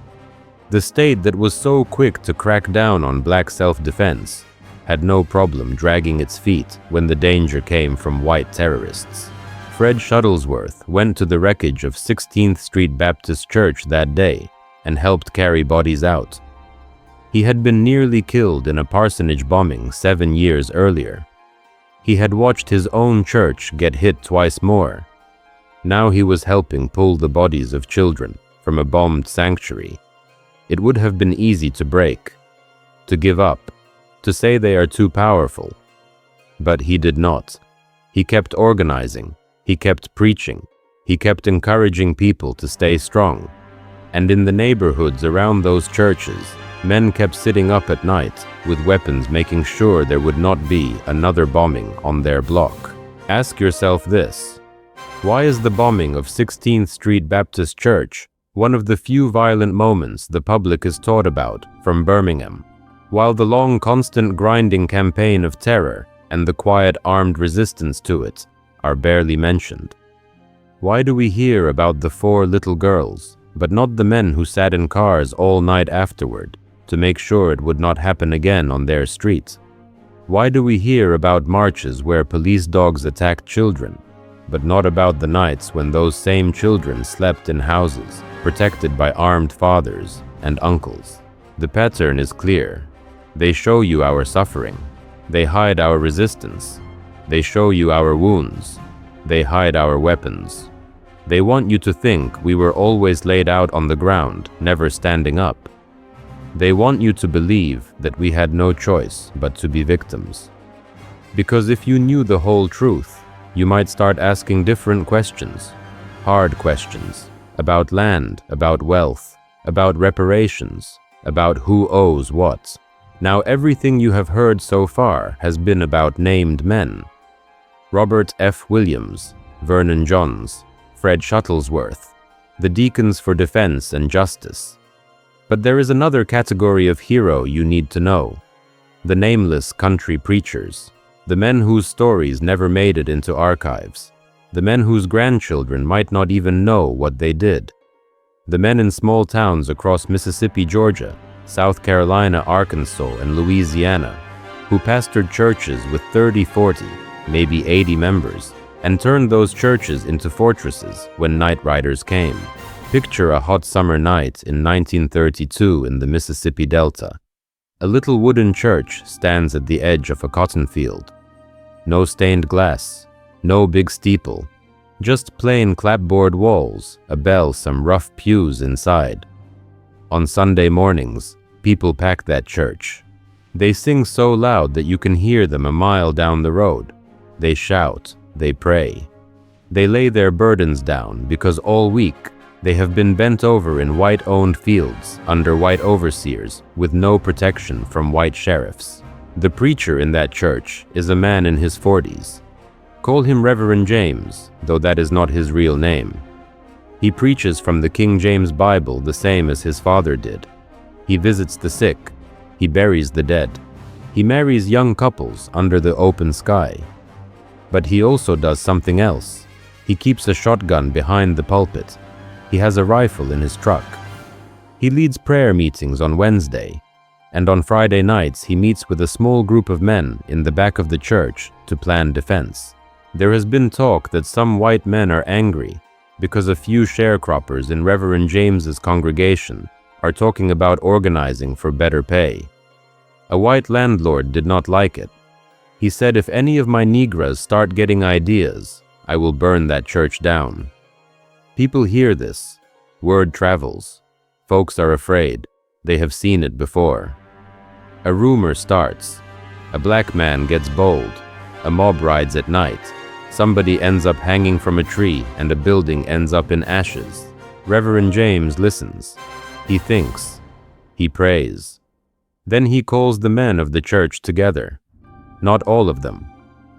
The state that was so quick to crack down on black self-defense had no problem dragging its feet when the danger came from white terrorists. Fred Shuttlesworth went to the wreckage of 16th Street Baptist Church that day and helped carry bodies out. He had been nearly killed in a parsonage bombing 7 years earlier. He had watched his own church get hit twice more. Now he was helping pull the bodies of children from a bombed sanctuary. It would have been easy to break, to give up, to say they are too powerful. But he did not. He kept organizing. He kept preaching. He kept encouraging people to stay strong. And in the neighborhoods around those churches, men kept sitting up at night with weapons, making sure there would not be another bombing on their block. Ask yourself this: why is the bombing of 16th Street Baptist Church one of the few violent moments the public is taught about from Birmingham, while the long, constant grinding campaign of terror and the quiet armed resistance to it are barely mentioned? Why do we hear about the 4 little girls, but not the men who sat in cars all night afterward to make sure it would not happen again on their street? Why do we hear about marches where police dogs attacked children, but not about the nights when those same children slept in houses protected by armed fathers and uncles? The pattern is clear. They show you our suffering. They hide our resistance. They show you our wounds. They hide our weapons. They want you to think we were always laid out on the ground, never standing up. They want you to believe that we had no choice but to be victims. Because if you knew the whole truth, you might start asking different questions, hard questions, about land, about wealth, about reparations, about who owes what. Now everything you have heard so far has been about named men: Robert F. Williams, Vernon Johns, Fred Shuttlesworth, the Deacons for Defense and Justice. But there is another category of hero you need to know: the nameless country preachers, the men whose stories never made it into archives, the men whose grandchildren might not even know what they did, the men in small towns across Mississippi, Georgia, South Carolina, Arkansas, and Louisiana, who pastored churches with 30, 40, maybe 80 members, and turned those churches into fortresses when night riders came. Picture a hot summer night in 1932 in the Mississippi Delta. A little wooden church stands at the edge of a cotton field. No stained glass, no big steeple, just plain clapboard walls, a bell, some rough pews inside. On Sunday mornings, people pack that church. They sing so loud that you can hear them a mile down the road. They shout, they pray. They lay their burdens down because all week they have been bent over in white-owned fields under white overseers with no protection from white sheriffs. The preacher in that church is a man in his 40s. Call him Reverend James, though that is not his real name. He preaches from the King James Bible the same as his father did. He visits the sick. He buries the dead. He marries young couples under the open sky. But he also does something else. He keeps a shotgun behind the pulpit. He has a rifle in his truck. He leads prayer meetings on Wednesday, and on Friday nights he meets with a small group of men in the back of the church to plan defense. There has been talk that some white men are angry because a few sharecroppers in Reverend James's congregation are talking about organizing for better pay. A white landlord did not like it. He said, "If any of my Negras start getting ideas, I will burn that church down." People hear this. Word travels. Folks are afraid. They have seen it before. A rumor starts. A black man gets bold. A mob rides at night. Somebody ends up hanging from a tree and a building ends up in ashes. Reverend James listens. He thinks. He prays. Then he calls the men of the church together. Not all of them.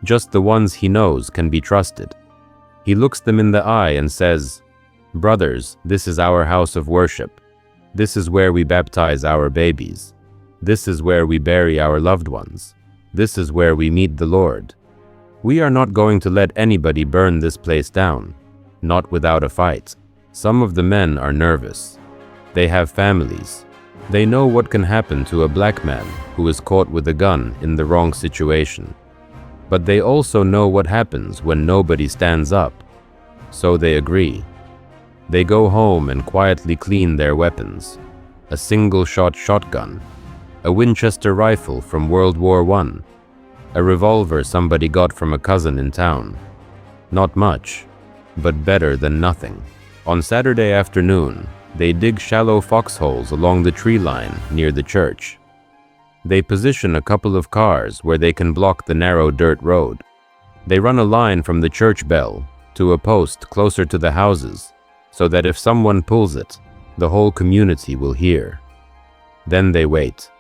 Just the ones he knows can be trusted. He looks them in the eye and says, "Brothers, this is our house of worship. This is where we baptize our babies. This is where we bury our loved ones. This is where we meet the Lord. We are not going to let anybody burn this place down, not without a fight." Some of the men are nervous. They have families. They know what can happen to a black man who is caught with a gun in the wrong situation. But they also know what happens when nobody stands up. So they agree. They go home and quietly clean their weapons. A single-shot shotgun. A Winchester rifle from World War I. A revolver somebody got from a cousin in town. Not much, but better than nothing. On Saturday afternoon, they dig shallow foxholes along the tree line near the church. They position a couple of cars where they can block the narrow dirt road. They run a line from the church bell to a post closer to the houses so that if someone pulls it, the whole community will hear. Then they wait.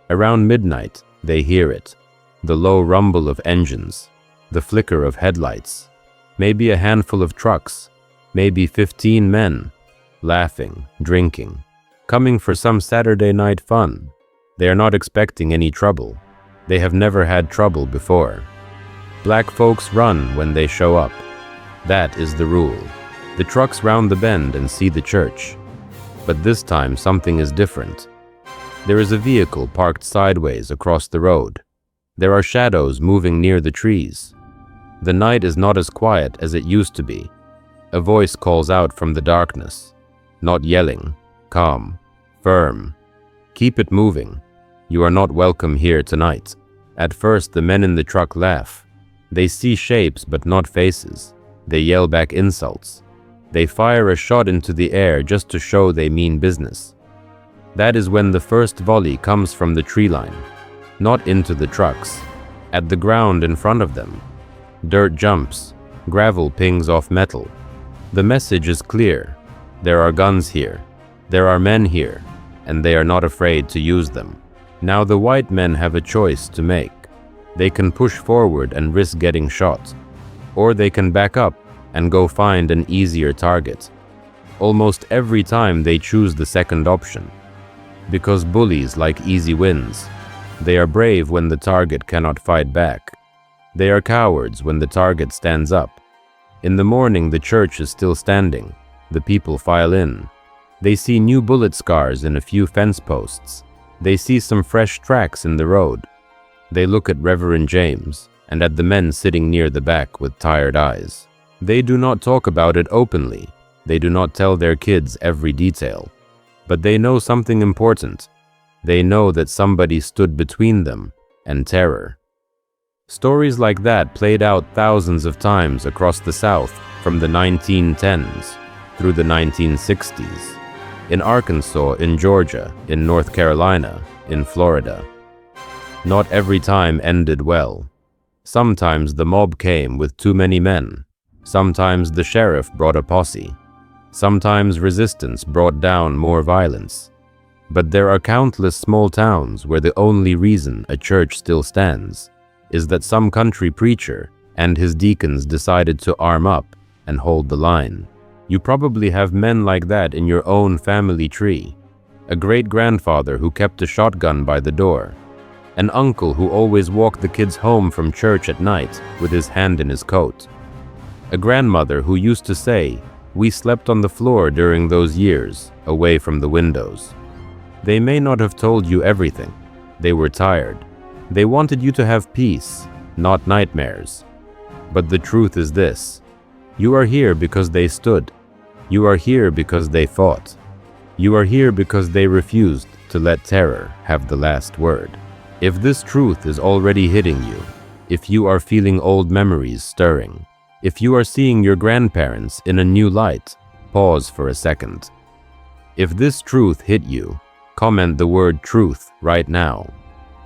Around midnight, they hear it. The low rumble of engines, the flicker of headlights, maybe a handful of trucks, maybe 15 men, laughing, drinking, coming for some Saturday night fun. They are not expecting any trouble. They have never had trouble before. Black folks run when they show up. That is the rule. The trucks round the bend and see the church. But this time something is different. There is a vehicle parked sideways across the road. There are shadows moving near the trees. The night is not as quiet as it used to be. A voice calls out from the darkness. Not yelling, calm, firm. "Keep it moving. You are not welcome here tonight." At first, the men in the truck laugh. They see shapes but not faces. They yell back insults. They fire a shot into the air just to show they mean business. That is when the first volley comes from the tree line, not into the trucks, at the ground in front of them. Dirt jumps, gravel pings off metal. The message is clear. There are guns here. There are men here, and they are not afraid to use them. Now the white men have a choice to make. They can push forward and risk getting shot, or they can back up and go find an easier target. Almost every time they choose the second option, because bullies like easy wins. They are brave when the target cannot fight back. They are cowards when the target stands up. In the morning, the church is still standing. The people file in. They see new bullet scars in a few fence posts. They see some fresh tracks in the road. They look at Reverend James and at the men sitting near the back with tired eyes. They do not talk about it openly. They do not tell their kids every detail. But they know something important. They know that somebody stood between them and terror. Stories like that played out thousands of times across the South from the 1910s through the 1960s. in Arkansas, in Georgia, in North Carolina, in Florida. Not every time ended well. Sometimes the mob came with too many men. Sometimes the sheriff brought a posse. Sometimes resistance brought down more violence. But there are countless small towns where the only reason a church still stands is that some country preacher and his deacons decided to arm up and hold the line. You probably have men like that in your own family tree. A great-grandfather who kept a shotgun by the door. An uncle who always walked the kids home from church at night with his hand in his coat. A grandmother who used to say, "We slept on the floor during those years, away from the windows." They may not have told you everything. They were tired. They wanted you to have peace, not nightmares. But the truth is this: you are here because they stood. You are here because they fought. You are here because they refused to let terror have the last word. If this truth is already hitting you, if you are feeling old memories stirring, if you are seeing your grandparents in a new light, pause for a second. If this truth hit you, comment the word truth right now.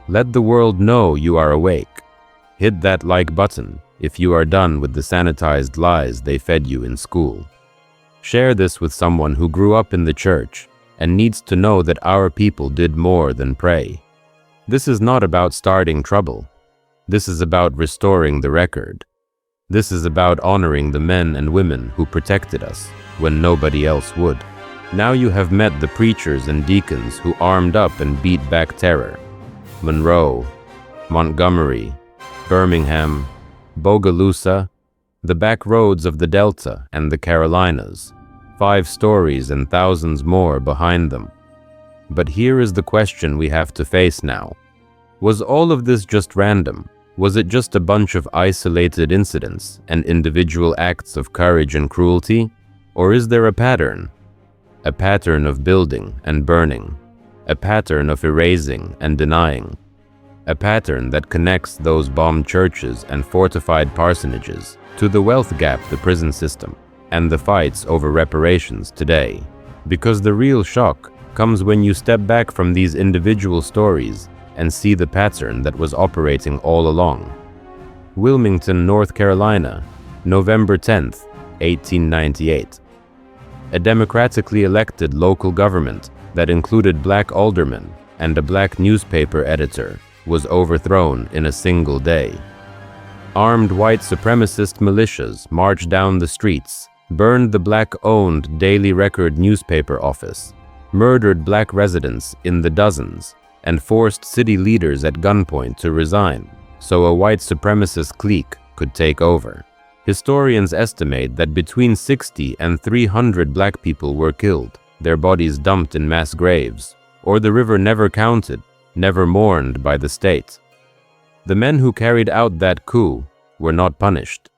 Let the world know you are awake. Hit that like button if you are done with the sanitized lies they fed you in school. Share this with someone who grew up in the church and needs to know that our people did more than pray. This is not about starting trouble. This is about restoring the record. This is about honoring the men and women who protected us when nobody else would. Now you have met the preachers and deacons who armed up and beat back terror. Monroe, Montgomery, Birmingham, Bogalusa, the back roads of the Delta and the Carolinas, 5 stories and thousands more behind them. But here is the question we have to face now. Was all of this just random? Was it just a bunch of isolated incidents and individual acts of courage and cruelty? Or is there a pattern? A pattern of building and burning. A pattern of erasing and denying. A pattern that connects those bombed churches and fortified parsonages to the wealth gap, the prison system, and the fights over reparations today. Because the real shock comes when you step back from these individual stories and see the pattern that was operating all along. Wilmington, North Carolina, November 10th, 1898. A democratically elected local government that included black aldermen and a black newspaper editor was overthrown in a single day. Armed white supremacist militias marched down the streets, burned the black-owned Daily Record newspaper office, murdered black residents in the dozens, and forced city leaders at gunpoint to resign so a white supremacist clique could take over. Historians estimate that between 60 and 300 black people were killed, their bodies dumped in mass graves, or the river never counted, never mourned by the state. The men who carried out that coup were not punished.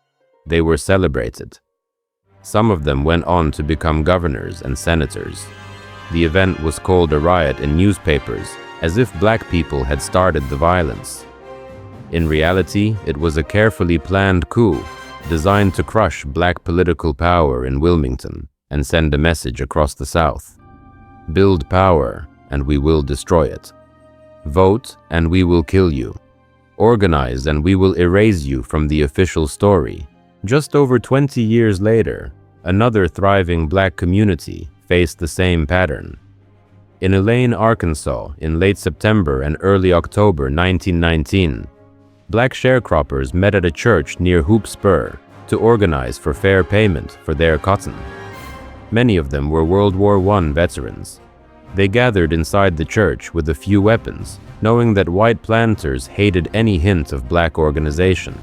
They were celebrated. Some of them went on to become governors and senators. The event was called a riot in newspapers, as if black people had started the violence. In reality, it was a carefully planned coup designed to crush black political power in Wilmington and send a message across the South. Build power, and we will destroy it. Vote, and we will kill you. Organize, and we will erase you from the official story. Just over 20 years later, another thriving black community faced the same pattern. In Elaine, Arkansas, in late September and early October 1919, black sharecroppers met at a church near Hoop Spur to organize for fair payment for their cotton. Many of them were World War I veterans. They gathered inside the church with a few weapons, knowing that white planters hated any hint of black organization.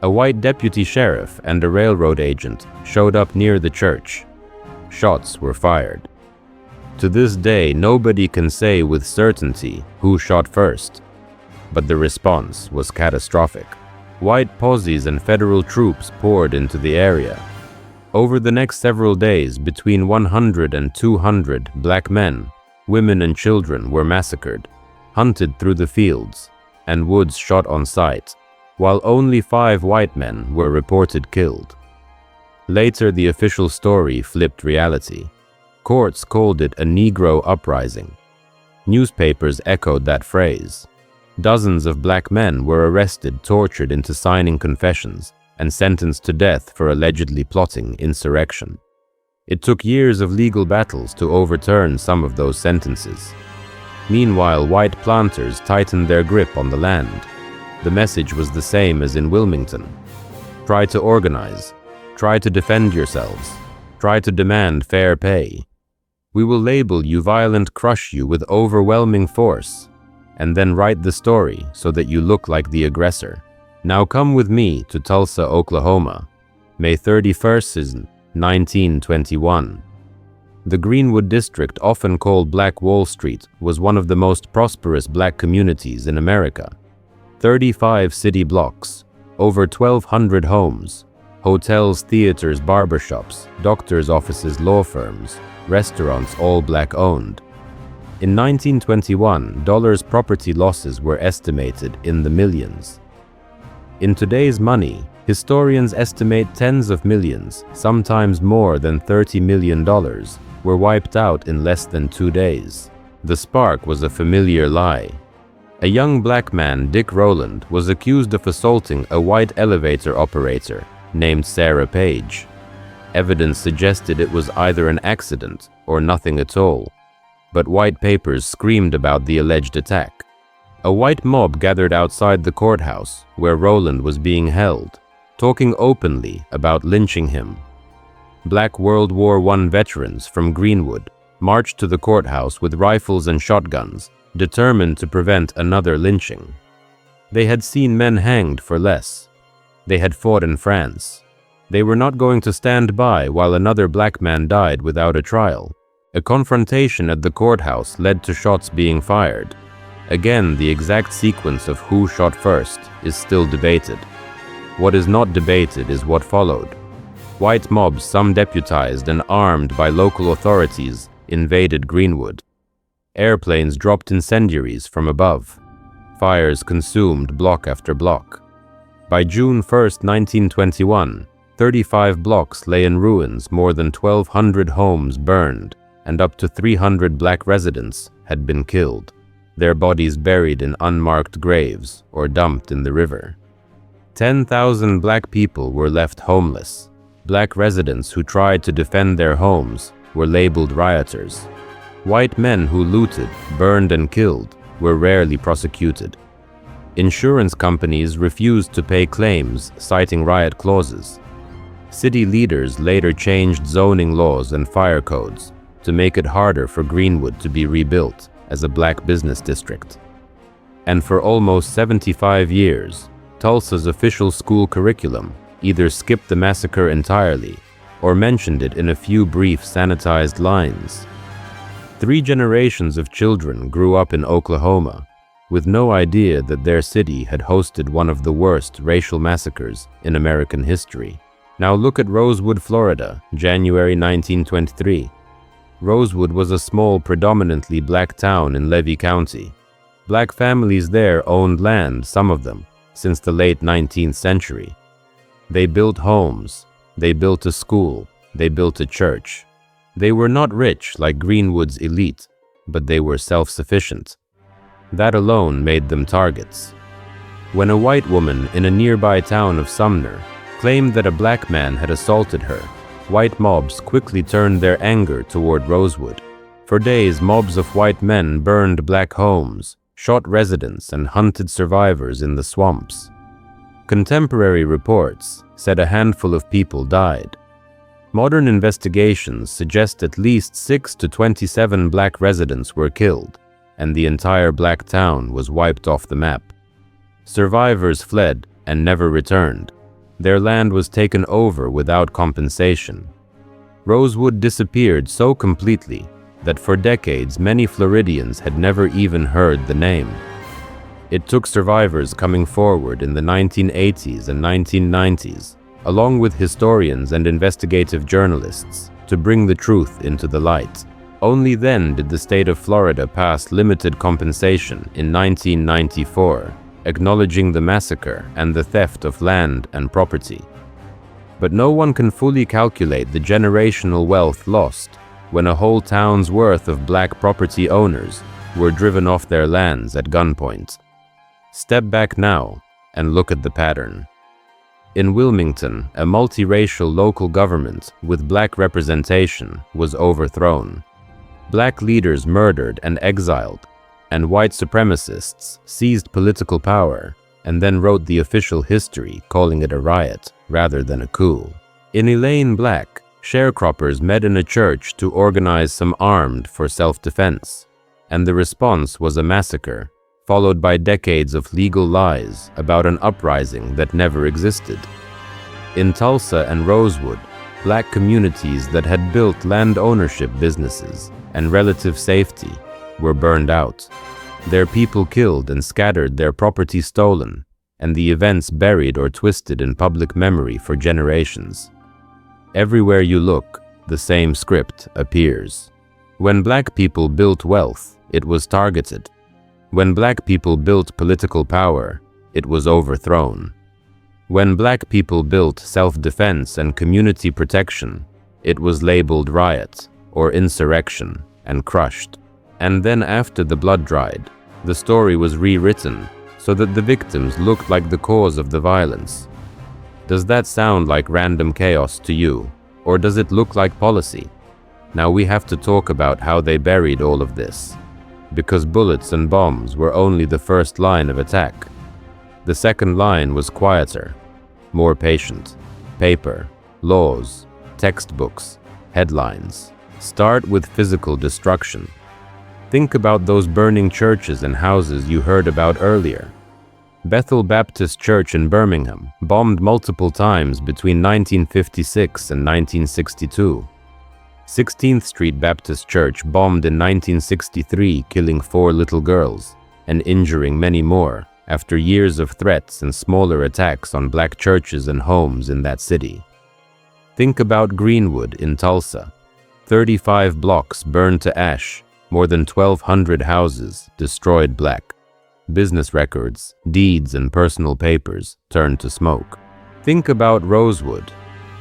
A white deputy sheriff and a railroad agent showed up near the church. Shots were fired. To this day, nobody can say with certainty who shot first, but the response was catastrophic. White posses and federal troops poured into the area. Over the next several days, between 100 and 200 black men, women and children were massacred, hunted through the fields, and woods shot on sight, while only 5 white men were reported killed. Later, the official story flipped reality. Courts called it a Negro uprising. Newspapers echoed that phrase. Dozens of black men were arrested, tortured into signing confessions, and sentenced to death for allegedly plotting insurrection. It took years of legal battles to overturn some of those sentences. Meanwhile, white planters tightened their grip on the land. The message was the same as in Wilmington. Try to organize. Try to defend yourselves. Try to demand fair pay. We will label you violent, crush you with overwhelming force, and then write the story so that you look like the aggressor. Now come with me to Tulsa, Oklahoma, May 31st, 1921. The Greenwood District, often called Black Wall Street, was one of the most prosperous black communities in America. 35 city blocks, over 1,200 homes, hotels, theaters, barbershops, doctors' offices, law firms, restaurants, all black-owned. In 1921, property losses were estimated in the millions. In today's money, historians estimate tens of millions, sometimes more than $30 million, were wiped out in less than 2 days. The spark was a familiar lie. A young black man, Dick Rowland, was accused of assaulting a white elevator operator named Sarah Page. Evidence suggested it was either an accident or nothing at all, but white papers screamed about the alleged attack. A white mob gathered outside the courthouse where Rowland was being held, talking openly about lynching him. Black World War I veterans from Greenwood marched to the courthouse with rifles and shotguns, determined to prevent another lynching. They had seen men hanged for less. They had fought in France. They were not going to stand by while another black man died without a trial. A confrontation at the courthouse led to shots being fired. Again, the exact sequence of who shot first is still debated. What is not debated is what followed. White mobs, some deputized and armed by local authorities, invaded Greenwood. Airplanes dropped incendiaries from above. Fires consumed block after block. By June 1, 1921, 35 blocks lay in ruins, more than 1,200 homes burned, and up to 300 black residents had been killed, their bodies buried in unmarked graves or dumped in the river. 10,000 black people were left homeless. Black residents who tried to defend their homes were labeled rioters. White men who looted, burned, and killed were rarely prosecuted. Insurance companies refused to pay claims, citing riot clauses. City leaders later changed zoning laws and fire codes to make it harder for Greenwood to be rebuilt as a black business district. And for almost 75 years, Tulsa's official school curriculum either skipped the massacre entirely or mentioned it in a few brief sanitized lines. 3 generations of children grew up in Oklahoma with no idea that their city had hosted one of the worst racial massacres in American history. Now look at Rosewood, Florida, January 1923. Rosewood was a small, predominantly black town in Levy County. Black families there owned land, some of them, since the late 19th century. They built homes, they built a school, they built a church. They were not rich like Greenwood's elite, but they were self-sufficient. That alone made them targets. When a white woman in a nearby town of Sumner claimed that a black man had assaulted her, white mobs quickly turned their anger toward Rosewood. For days, mobs of white men burned black homes, shot residents, and hunted survivors in the swamps. Contemporary reports said a handful of people died. Modern investigations suggest at least 6 to 27 black residents were killed, and the entire black town was wiped off the map. Survivors fled and never returned. Their land was taken over without compensation. Rosewood disappeared so completely that for decades many Floridians had never even heard the name. It took survivors coming forward in the 1980s and 1990s, along with historians and investigative journalists, to bring the truth into the light. Only then did the state of Florida pass limited compensation in 1994, acknowledging the massacre and the theft of land and property. But no one can fully calculate the generational wealth lost when a whole town's worth of black property owners were driven off their lands at gunpoint. Step back now and look at the pattern. In Wilmington, a multiracial local government with black representation was overthrown. Black leaders murdered and exiled, and white supremacists seized political power and then wrote the official history, calling it a riot rather than a coup. In Elaine Black, sharecroppers met in a church to organize some armed for self-defense, and the response was a massacre, followed by decades of legal lies about an uprising that never existed. In Tulsa and Rosewood, black communities that had built land ownership businesses and relative safety were burned out, their people killed and scattered, their property stolen, and the events buried or twisted in public memory for generations. Everywhere you look, the same script appears. When black people built wealth, it was targeted. When black people built political power, it was overthrown. When black people built self-defense and community protection, it was labeled riot or insurrection and crushed. And then after the blood dried, the story was rewritten so that the victims looked like the cause of the violence. Does that sound like random chaos to you, or does it look like policy? Now we have to talk about how they buried all of this, because bullets and bombs were only the first line of attack. The second line was quieter, more patient. Paper, laws, textbooks, headlines. Start with physical destruction. Think about those burning churches and houses you heard about earlier. Bethel Baptist Church in Birmingham, bombed multiple times between 1956 and 1962. 16th Street Baptist Church bombed in 1963, killing 4 little girls and injuring many more after years of threats and smaller attacks on black churches and homes in that city. Think about Greenwood in Tulsa. 35 blocks burned to ash, more than 1,200 houses destroyed, black. Business records, deeds, and personal papers turned to smoke. Think about Rosewood,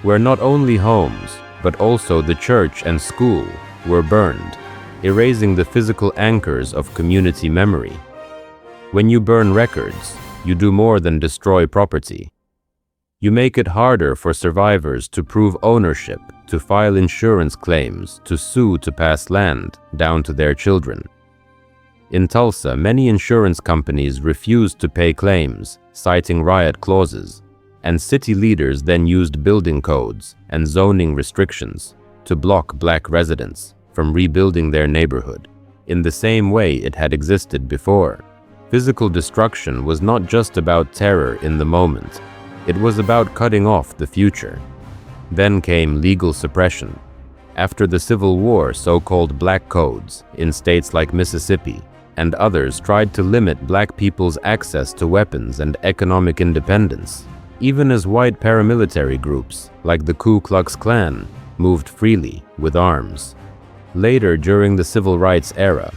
where not only homes, but also the church and school were burned, erasing the physical anchors of community memory. When you burn records, you do more than destroy property. You make it harder for survivors to prove ownership, to file insurance claims, to sue to pass land down to their children. In Tulsa, many insurance companies refused to pay claims, citing riot clauses, and city leaders then used building codes and zoning restrictions to block black residents from rebuilding their neighborhood in the same way it had existed before. Physical destruction was not just about terror in the moment, it was about cutting off the future. Then came legal suppression. After the Civil War, so-called black codes in states like Mississippi and others tried to limit black people's access to weapons and economic independence, even as white paramilitary groups like the Ku Klux Klan moved freely with arms. Later, during the Civil Rights era,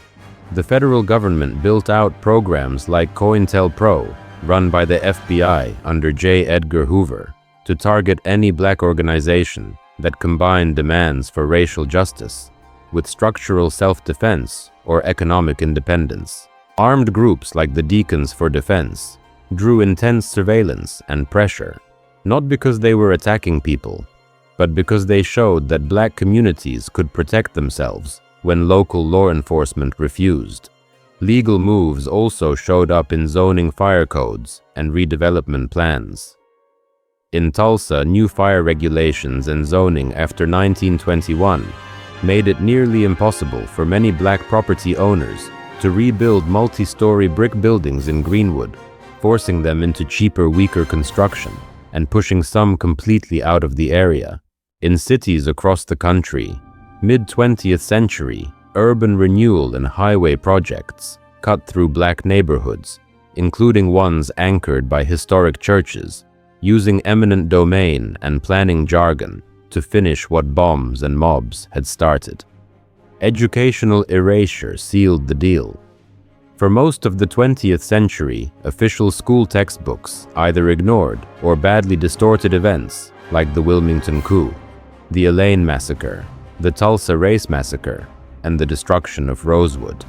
the federal government built out programs like COINTELPRO, run by the FBI under J. Edgar Hoover, to target any black organization that combined demands for racial justice with structural self-defense or economic independence. Armed groups like the Deacons for Defense drew intense surveillance and pressure, not because they were attacking people, but because they showed that black communities could protect themselves when local law enforcement refused. Legal moves also showed up in zoning fire codes and redevelopment plans. In Tulsa, new fire regulations and zoning after 1921 made it nearly impossible for many black property owners to rebuild multi-story brick buildings in Greenwood, forcing them into cheaper, weaker construction and pushing some completely out of the area. In cities across the country, mid-20th century, urban renewal and highway projects cut through black neighborhoods, including ones anchored by historic churches, using eminent domain and planning jargon to finish what bombs and mobs had started. Educational erasure sealed the deal. For most of the 20th century, official school textbooks either ignored or badly distorted events like the Wilmington coup, the Elaine massacre, the Tulsa Race Massacre, and the destruction of Rosewood.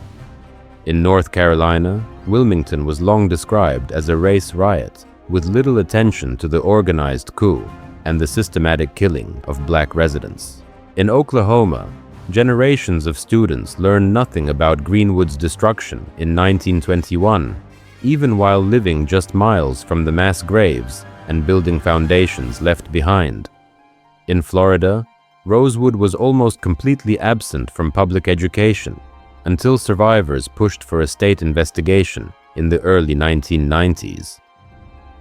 In North Carolina, Wilmington was long described as a race riot, with little attention to the organized coup and the systematic killing of black residents. In Oklahoma, generations of students learned nothing about Greenwood's destruction in 1921, even while living just miles from the mass graves and building foundations left behind. In Florida, Rosewood was almost completely absent from public education until survivors pushed for a state investigation in the early 1990s.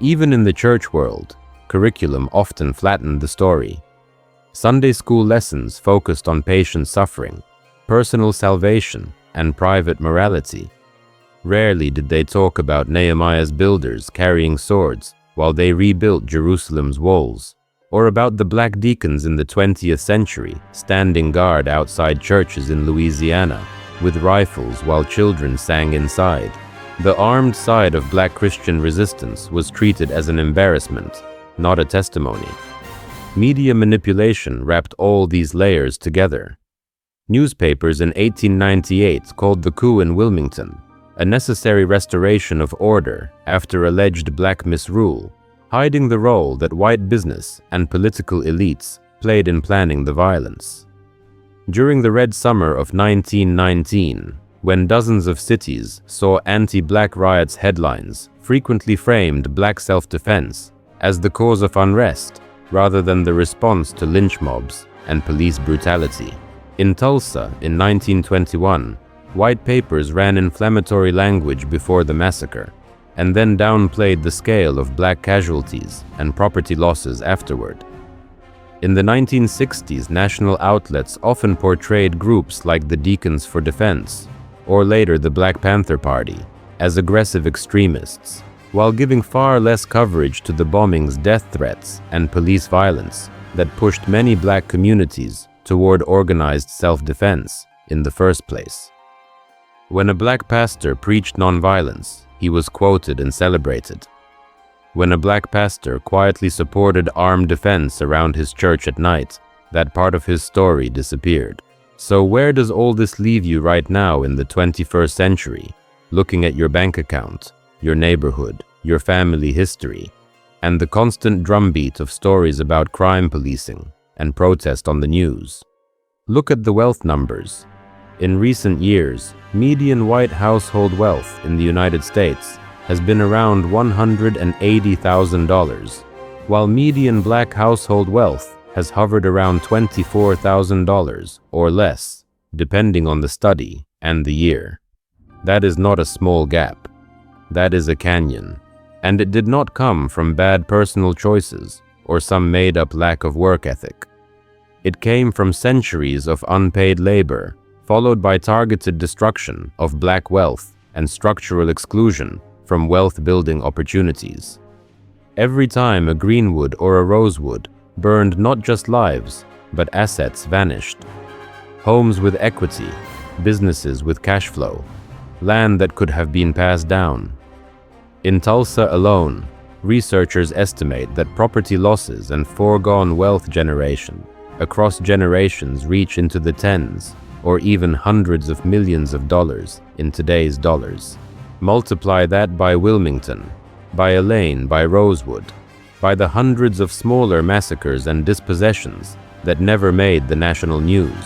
Even in the church world, curriculum often flattened the story. Sunday school lessons focused on patient suffering, personal salvation, and private morality. Rarely did they talk about Nehemiah's builders carrying swords while they rebuilt Jerusalem's walls, or about the black deacons in the 20th century standing guard outside churches in Louisiana with rifles while children sang inside. The armed side of black Christian resistance was treated as an embarrassment, not a testimony. Media manipulation wrapped all these layers together. Newspapers in 1898 called the coup in Wilmington a necessary restoration of order after alleged black misrule, hiding the role that white business and political elites played in planning the violence. During the Red Summer of 1919, when dozens of cities saw anti-black riots headlines frequently framed black self-defense as the cause of unrest rather than the response to lynch mobs and police brutality. In Tulsa in 1921, white papers ran inflammatory language before the massacre and then downplayed the scale of black casualties and property losses afterward. In the 1960s, national outlets often portrayed groups like the Deacons for Defense, or later the Black Panther Party, as aggressive extremists, while giving far less coverage to the bombings, death threats, and police violence that pushed many black communities toward organized self-defense in the first place. When a black pastor preached nonviolence, he was quoted and celebrated. When a black pastor quietly supported armed defense around his church at night, that part of his story disappeared. So where does all this leave you right now in the 21st century, looking at your bank account, your neighborhood, your family history, and the constant drumbeat of stories about crime policing and protest on the news? Look at the wealth numbers. In recent years, median white household wealth in the United States has been around $180,000, while median black household wealth has hovered around $24,000 or less, depending on the study and the year. That is not a small gap. That is a canyon. And it did not come from bad personal choices or some made-up lack of work ethic. It came from centuries of unpaid labor, followed by targeted destruction of black wealth and structural exclusion from wealth-building opportunities. Every time a Greenwood or a Rosewood burned, not just lives, but assets vanished. Homes with equity, businesses with cash flow, land that could have been passed down. In Tulsa alone, researchers estimate that property losses and foregone wealth generation across generations reach into the tens or even hundreds of millions of dollars in today's dollars. Multiply that by Wilmington, by Elaine, by Rosewood, by the hundreds of smaller massacres and dispossessions that never made the national news.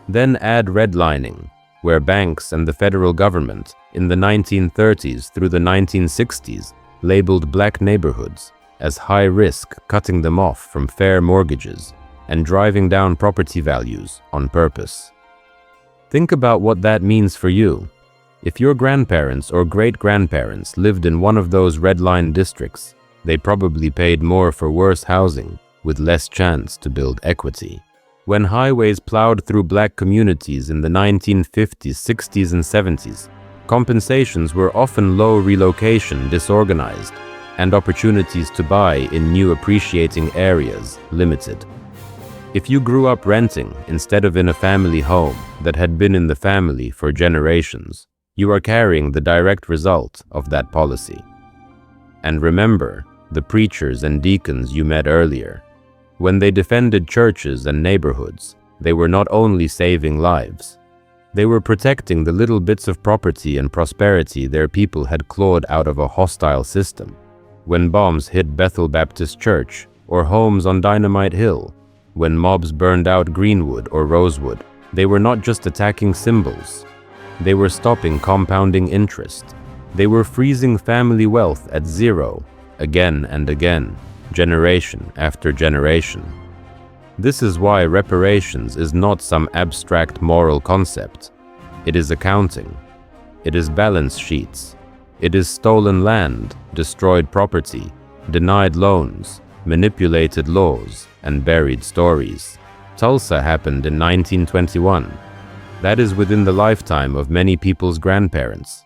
Then add redlining, where banks and the federal government in the 1930s through the 1960s labeled black neighborhoods as high risk, cutting them off from fair mortgages and driving down property values on purpose. Think about what that means for you. If your grandparents or great-grandparents lived in one of those red-line districts, they probably paid more for worse housing with less chance to build equity. When highways plowed through black communities in the 1950s, 60s, and 70s, compensations were often low, relocation disorganized, and opportunities to buy in new appreciating areas limited. If you grew up renting instead of in a family home that had been in the family for generations, you are carrying the direct result of that policy. And remember the preachers and deacons you met earlier. When they defended churches and neighborhoods, They were not only saving lives. They were protecting the little bits of property and prosperity their people had clawed out of a hostile system. When bombs hit Bethel Baptist Church or homes on Dynamite Hill, when mobs burned out Greenwood or Rosewood, they were not just attacking symbols. They were stopping compounding interest. They were freezing family wealth at zero, again and again, generation after generation. This is why reparations is not some abstract moral concept. It is accounting. It is balance sheets. It is stolen land, destroyed property, denied loans, manipulated laws, and buried stories. Tulsa happened in 1921. That is within the lifetime of many people's grandparents.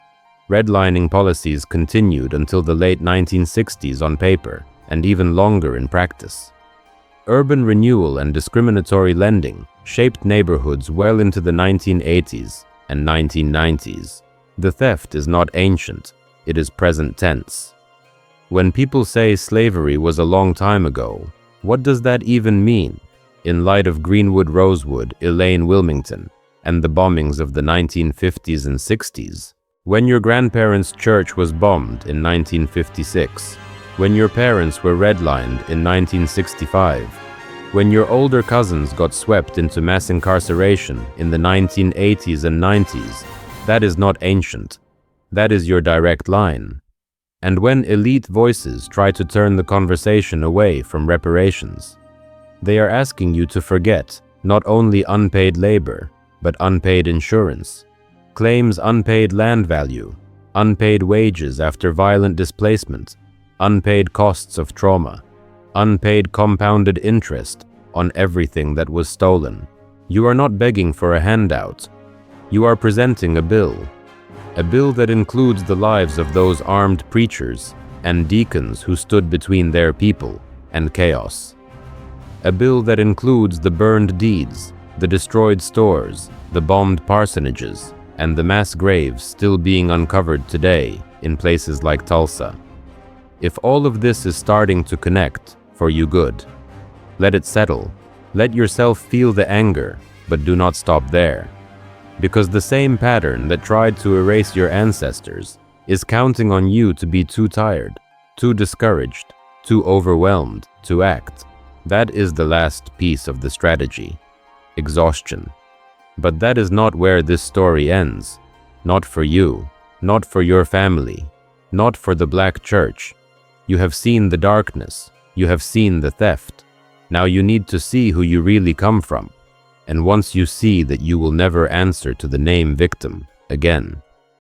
Redlining policies continued until the late 1960s on paper, and even longer in practice. Urban renewal and discriminatory lending shaped neighborhoods well into the 1980s and 1990s. The theft is not ancient, it is present tense. When people say slavery was a long time ago, what does that even mean? In light of Greenwood, Rosewood, Elaine, Wilmington, and the bombings of the 1950s and 60s, when your grandparents' church was bombed in 1956, when your parents were redlined in 1965, when your older cousins got swept into mass incarceration in the 1980s and 90s, that is not ancient. That is your direct line. And when elite voices try to turn the conversation away from reparations, they are asking you to forget not only unpaid labor, but unpaid insurance, claims unpaid land value, unpaid wages after violent displacement, unpaid costs of trauma, unpaid compounded interest on everything that was stolen. You are not begging for a handout. You are presenting a bill that includes the lives of those armed preachers and deacons who stood between their people and chaos. A bill that includes the burned deeds, the destroyed stores, the bombed parsonages, and the mass graves still being uncovered today in places like Tulsa. If all of this is starting to connect for you, good. Let it settle. Let yourself feel the anger, but do not stop there. Because the same pattern that tried to erase your ancestors is counting on you to be too tired, too discouraged, too overwhelmed to act. That is the last piece of the strategy: exhaustion. But that is not where this story ends. Not for you, not for your family, not for the Black church. You have seen the darkness, you have seen the theft. Now you need to see who you really come from. And once you see that, you will never answer to the name victim again.